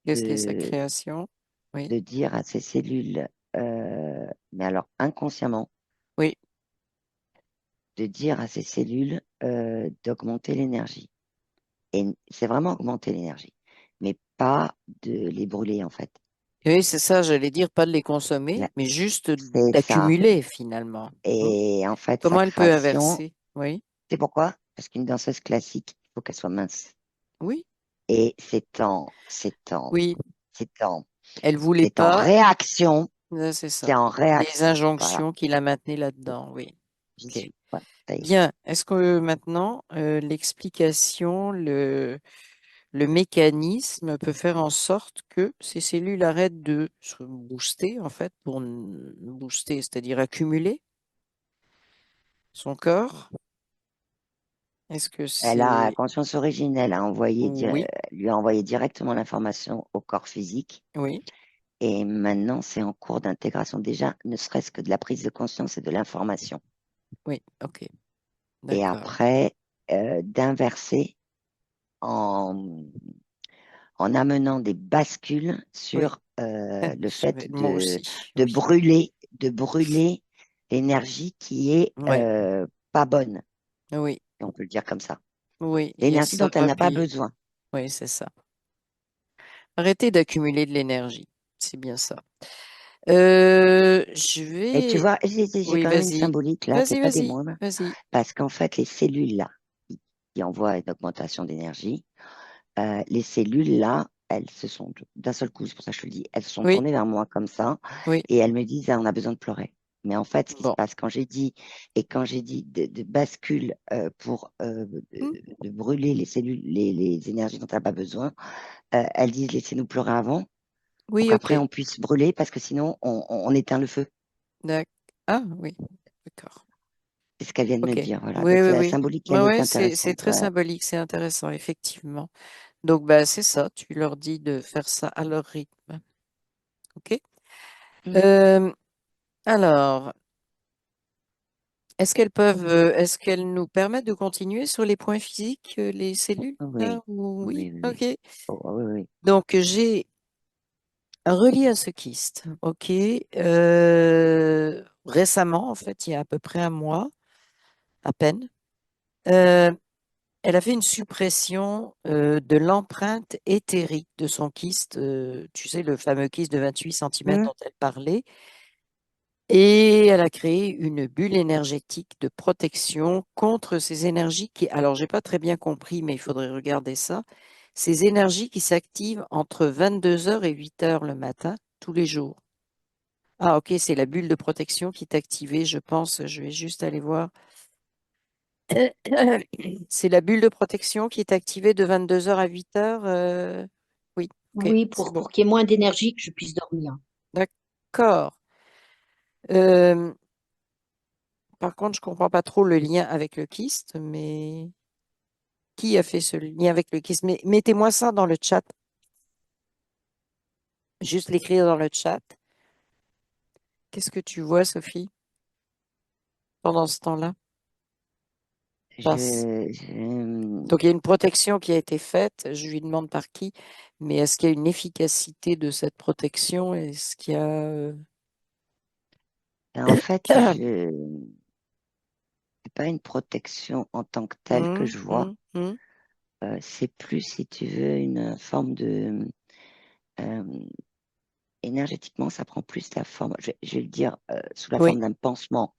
Qu'est-ce qui est sa de, création? Oui. de dire à ses cellules, mais alors inconsciemment, Oui. de dire à ses cellules d'augmenter l'énergie. Et c'est vraiment augmenter l'énergie, mais pas de les brûler en fait. Oui, c'est ça, j'allais dire, pas de les consommer, Là, mais juste c'est ça. d'accumuler finalement. Mm. Et en fait, sa Comment elle peut création, inverser? Oui. c'est pourquoi? Parce qu'une danseuse classique, il faut qu'elle soit mince. Oui. Et Oui. c'est en, Elle voulait c'est en pas. réaction, C'est c'est ça. en Les réaction. Voilà, injonctions qui la maintenaient là-dedans. Oui. j'y OK. suis. Voilà, ça y est. Bien. Est-ce que maintenant, l'explication, le mécanisme peut faire en sorte que ces cellules arrêtent de se booster, en fait, pour booster, c'est-à-dire accumuler son corps? Est-ce que Elle a c'est... conscience originelle, a envoyé, Oui, lui a envoyé directement l'information au corps physique. oui, Et maintenant, c'est en cours d'intégration déjà, ne serait-ce que de la prise de conscience et de l'information. oui, ok, Et d'accord. après, d'inverser en, en amenant des bascules Oui, sur le fait moi aussi, de oui, brûler, de brûler l'énergie qui est oui, pas bonne, oui, si on peut le dire comme ça. oui, et L'énergie ça dont elle va n'a pas bien. besoin. Oui, c'est ça. Arrêtez d'accumuler de l'énergie, c'est bien ça. Je Et tu vais... vois, j'ai Oui, quand même une vas-y, symbolique là qui vas-y, n'est pas des vas-y, moindres, vas-y. parce qu'en fait, les cellules là, qui envoient une augmentation d'énergie, les cellules là, elles se sont d'un seul coup, c'est pour ça que je te le dis, elles se sont Oui, tournées vers moi comme ça oui, et elles me disent, ah, on a besoin de pleurer. Mais en fait, ce qui se bon. passe quand j'ai dit quand j'ai dit de bascule pour Hmm. de brûler les cellules, les énergies dont tu n'as pas besoin, elles disent laissez-nous pleurer avant pour Oui, qu'après ok. on puisse brûler parce que sinon on éteint le feu. D'ac- Ah, oui, d'accord. C'est ce qu'elles viennent me Ok. dire. Voilà. Oui, Donc oui, la oui. symbolique, Ouais, elle est ouais, c'est intéressante. très Ouais. symbolique, c'est intéressant, effectivement. Donc, bah, c'est ça, tu leur dis de faire ça à leur rythme. OK? Mm. Euh, alors, est-ce qu'elles nous permettent de continuer sur les points physiques, les cellules, là, Oui, ou oui? oui, oui, oui. OK. Oh, oui, oui. Donc, j'ai un relié à ce kyste. OK. Récemment, en fait, il y a à peu près un mois, à peine. Euh, Elle a fait une suppression de l'empreinte éthérique de son kyste, tu sais, le fameux kyste de 28 centimètres Mm. dont elle parlait, et elle a créé une bulle énergétique de protection contre ces énergies qui, alors j'ai pas très bien compris, mais il faudrait regarder ça, ces énergies qui s'activent entre 22 heures et 8 heures le matin, tous les jours. Ah, ok, c'est la bulle de protection qui est activée, je pense, je vais juste aller voir. C'est la bulle de protection qui est activée de 22 heures à 8 heures. Oui, ok, Oui, c'est bon. pour qu'il y ait moins d'énergie que je puisse dormir. D'accord. Euh, Par contre, je comprends pas trop le lien avec le kyste, mais qui a fait ce lien avec le kyste? Mais mettez-moi ça dans le chat. Juste l'écrire dans le chat. Qu'est-ce que tu vois, Sophie, pendant ce temps-là? Passe. Donc, il y a une protection qui a été faite. Je lui demande par qui, mais est-ce qu'il y a une efficacité de cette protection? Est-ce qu'il y a... en fait, c'est pas une protection en tant que telle que Hum, je vois. hum, hum. C'est plus, si tu veux, une forme de euh, énergétiquement, ça prend plus la forme, je vais le dire, sous la forme Oui, d'un pansement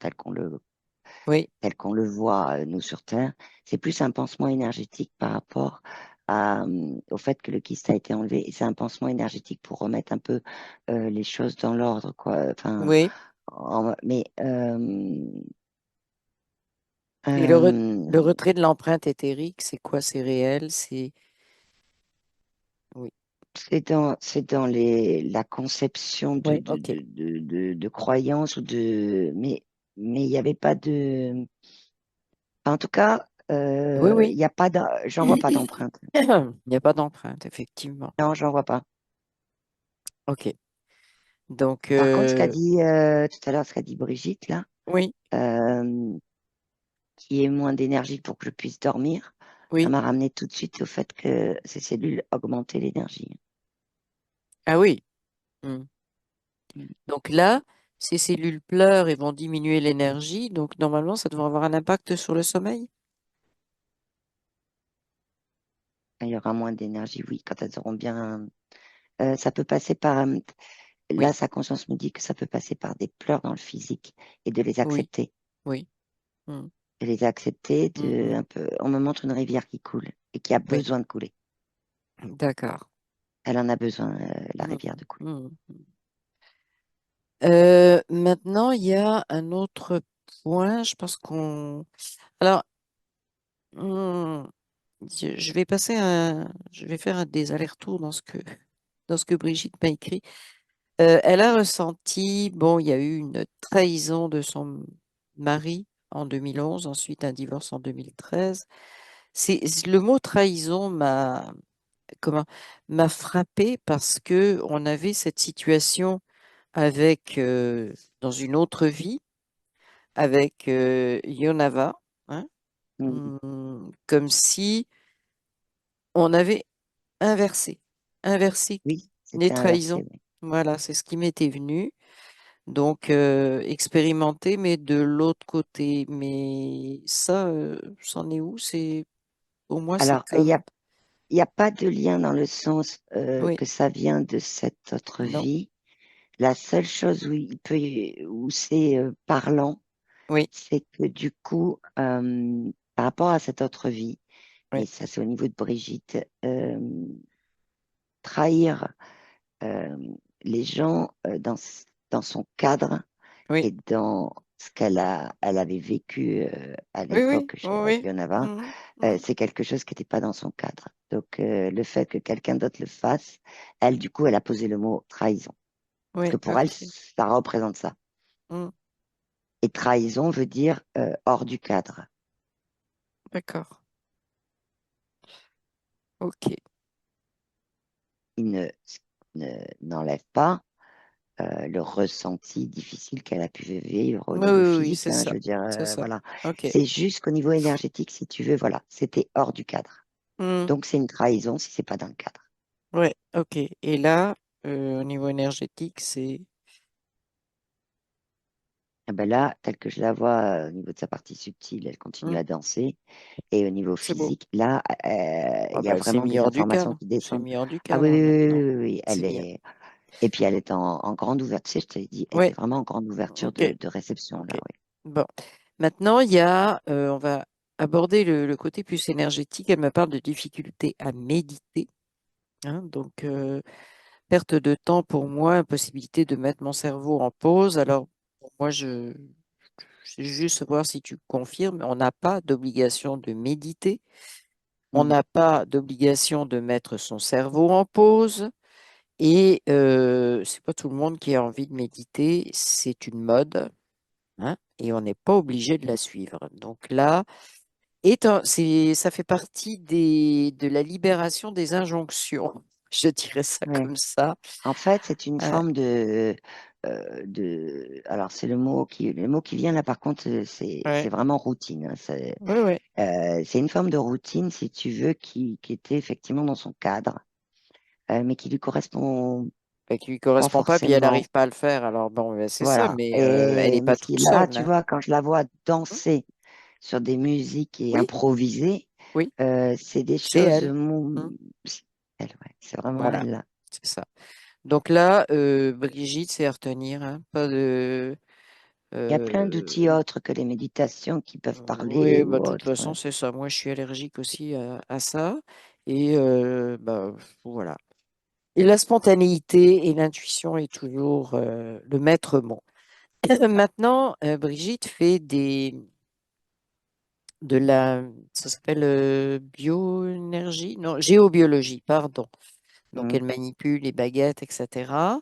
oui, tel qu'on le voit, nous, sur Terre. C'est plus un pansement énergétique par rapport au fait que le kyste a été enlevé. Et c'est un pansement énergétique pour remettre un peu les choses dans l'ordre, quoi. Enfin, oui. mais Et euh, le retrait de l'empreinte éthérique, c'est quoi? C'est réel? C'est... Oui, c'est dans la conception oui, ok. de croyance mais il n'y avait pas de. En tout cas, Oui, il oui. y a pas j'en vois pas d'empreinte. Il n'y a pas d'empreinte, effectivement. Non, j'en vois pas. Ok. Donc, Par contre, ce qu'a dit tout à l'heure, ce qu'a dit Brigitte, là, oui, euh, qui est moins d'énergie pour que je puisse dormir, ça oui. m'a ramené tout de suite au fait que ces cellules augmentaient l'énergie. Ah oui. Hmm. Donc là, ces cellules pleurent et vont diminuer l'énergie. Donc, normalement, ça devrait avoir un impact sur le sommeil. Il y aura moins d'énergie, oui, quand elles auront bien. Ça peut passer par. Oui, Là, sa conscience me dit que ça peut passer par des pleurs dans le physique et de les oui, accepter. oui. Hmm, De les accepter, hmm, hmm. un peu. On me montre une rivière qui coule et qui a Oui, besoin de couler. d'accord. Elle en a besoin, la Hmm, rivière de couler. hmm. Maintenant, il y a un autre point. Je pense qu'on... Alors, hmm, je vais faire des allers-retours dans ce que Brigitte m'a écrit. Elle a ressenti, bon, il y a eu une trahison de son mari en 2011, ensuite un divorce en 2013. Le mot trahison comment, m'a frappé parce que on avait cette situation avec, dans une autre vie, avec Yonava, hein, Mm. comme si on avait inversé, inversé Oui, les c'était trahisons. inversé. Oui. Voilà, c'est ce qui m'était venu. Donc, expérimenter, mais de l'autre côté. Mais ça, c'en est où? C'est, pour moi, c'est Alors, il comme, y a pas de lien dans le sens oui, que ça vient de cette autre non, vie. La seule chose où c'est parlant, oui, c'est que du coup, par rapport à cette autre vie, oui, mais ça c'est au niveau de Brigitte, trahir euh, les gens dans son cadre oui, et dans ce elle avait vécu à oui, oui, l'époque oui, avec oui, Yonava, mhm, mhm, c'est quelque chose qui n'était pas dans son cadre. Donc le fait que quelqu'un d'autre le fasse, elle, du coup, elle a posé le mot trahison. Parce que oui, pour elle, ok, ça représente ça. mhm, Et trahison veut dire hors du cadre. d'accord, ok. Il n'enlève pas le ressenti difficile qu'elle a pu vivre au Oui, oui, niveau oui, oui, physique, c'est hein, ça, je veux dire, c'est ça, voilà. ok. C'est juste qu'au niveau énergétique, si tu veux, voilà, c'était hors du cadre. Mhm, Donc c'est une trahison si c'est pas dans le cadre. ouais, ok. Et là, au niveau énergétique, c'est, Ah ben là, tel que je la vois au niveau de sa partie subtile, elle continue mhm, à danser. Et au niveau c'est beau. physique, là, Ah il y a bah, c'est vraiment mis des hors du informations cadre, qui c'est descendent. mis hors du Ah oui, cadre oui, oui, maintenant. oui, oui, oui, C'est elle bien. est. Et puis elle est en grande ouverture. Tu sais, je t'avais dit, elle était Ouais, vraiment en grande ouverture ok. de réception là. Ok. Oui. Bon. Maintenant, il y a, on va aborder le côté plus énergétique. Elle me parle de difficulté à méditer, hein. Donc, perte de temps pour moi, impossibilité de mettre mon cerveau en pause. Alors, pour moi, je vais juste voir si tu confirmes. On n'a pas d'obligation de méditer. On Mm. n'a pas d'obligation de mettre son cerveau en pause. Et c'est pas tout le monde qui a envie de méditer, c'est une mode, hein, et on n'est pas obligé de la suivre. Donc là, ça fait partie de la libération des injonctions. Je dirais ça Ouais. comme ça. En fait, c'est une Euh, forme alors c'est le mot qui vient là, par contre, c'est ouais, vraiment routine, hein. ouais, ouais. C'est une forme de routine, si tu veux, qui était effectivement dans son cadre, mais qui lui correspond Bah, qui lui pas correspond pas, puis elle forcément. n'arrive pas à le faire. Alors bon, ben, c'est ça, Voilà. mais elle n'est Mais pas si toute là, seule, tu hein. vois, quand je la vois Hum, danser sur des musiques et Oui, improviser, oui, c'est des c'est choses. elle. Hum, C'est elle, ouais, c'est vraiment Voilà, elle là. c'est ça. Donc là, Brigitte, c'est à retenir, hein, pas de. Il y a plein d'outils euh, autres que les méditations qui peuvent parler oui, bah, ou de toute autre. façon, c'est ça. Moi, je suis allergique aussi à ça. Et bah, voilà. Et la spontanéité et l'intuition est toujours le maître mot. Maintenant, Brigitte fait ça s'appelle bioénergie, non, géobiologie, pardon. Donc, Mm, elle manipule les baguettes, etc.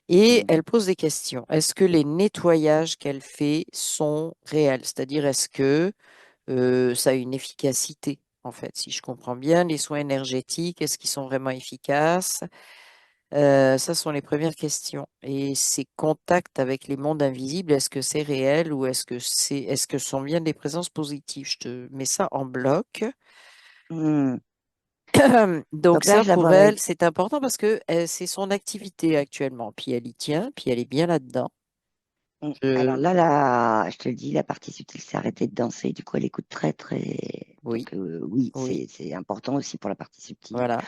Et mm, elle pose des questions. Est-ce que les nettoyages qu'elle fait sont réels? C'est-à-dire, est-ce que ça a une efficacité, en fait, si je comprends bien, les soins énergétiques, est-ce qu'ils sont vraiment efficaces? Ça sont les premières questions. Et ces contacts avec les mondes invisibles, est-ce que c'est réel ou est-ce que ce sont bien des présences positives? Je te mets ça en bloc. mm. Donc Donc là, ça, je la pour vois elle, avec. c'est important parce que c'est son activité actuellement. Puis elle y tient, puis elle est bien là-dedans. Alors Je- là, je te le dis, la partie subtile s'est arrêtée de danser. Du coup, elle écoute très, très. Oui, Donc, oui, oui, c'est important aussi pour la partie subtile. voilà.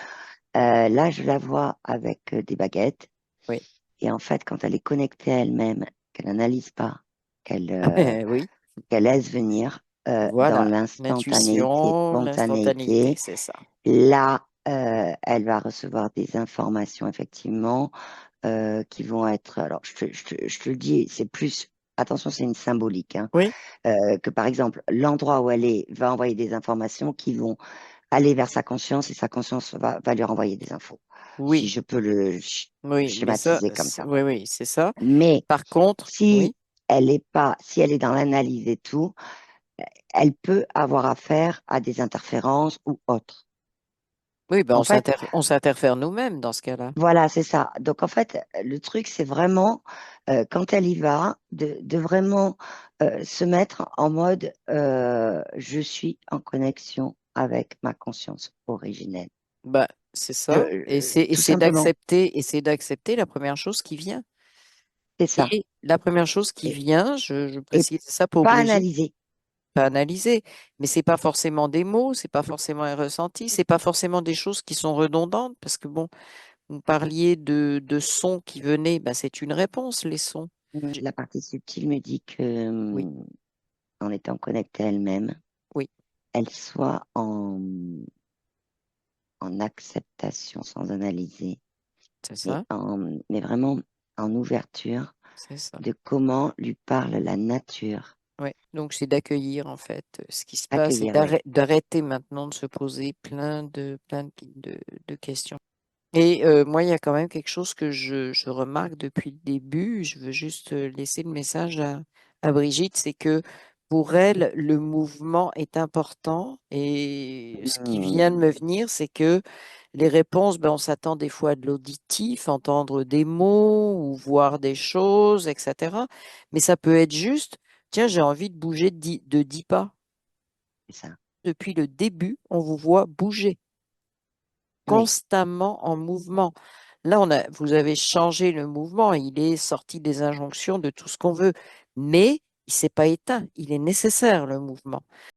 Là, je la vois avec des baguettes. Oui, Et en fait, quand elle est connectée à elle-même, qu'elle n'analyse pas, oui, qu'elle laisse venir dans voilà. l'instantanéité, L'intuition, l'instantanéité, spontanéité, c'est ça. là, elle va recevoir des informations, effectivement, qui vont être. Alors, je te le dis, c'est plus. Attention, c'est une symbolique, hein, Oui, que par exemple, l'endroit où elle est va envoyer des informations qui vont aller vers sa conscience et sa conscience va lui renvoyer des infos. Si oui, je peux le oui, mais ça, schématiser comme ça. oui, oui, c'est ça. Mais Par contre, si oui, si elle est dans l'analyse et tout, elle peut avoir affaire à des interférences ou autres. oui, ben En fait, on s'interfère nous-mêmes dans ce cas-là. voilà, c'est ça. Donc, en fait, le truc, c'est vraiment, quand elle y va, de vraiment se mettre en mode je suis en connexion avec ma conscience originelle. Bah, c'est ça. Et Tout simplement, et c'est d'accepter la première chose qui vient. c'est ça. Et la première chose qui Et, vient, je et précise ça pour pas Brigitte, analyser. pas analyser, mais c'est pas forcément des mots, c'est pas forcément un ressenti, c'est pas forcément des choses qui sont redondantes, parce que bon, vous parliez de sons qui venaient, bah, c'est une réponse, les sons. La partie subtile me dit que, Oui, en étant connectée à elle-même, oui, elle soit en acceptation sans analyser, c'est ça, mais vraiment en ouverture c'est ça. de comment lui parle la nature. Ouais. Donc, c'est d'accueillir en fait ce qui se passe et Accueillir, oui. d'arrêter maintenant de se poser de questions. Et moi, il y a quand même quelque chose que je remarque depuis le début. Je veux juste laisser le message à Brigitte, c'est que pour elle, le mouvement est important. Et ce qui vient de Hmm, me venir, c'est que les réponses, ben, on s'attend des fois à de l'auditif, entendre des mots ou voir des choses, etc. Mais ça peut être juste, tiens, j'ai envie de bouger de 10 pas. c'est ça. Depuis le début, on vous voit bouger Oui, constamment en mouvement. Là, vous avez changé le mouvement, il est sorti des injonctions de tout ce qu'on veut, mais il s'est pas éteint, il est nécessaire le mouvement.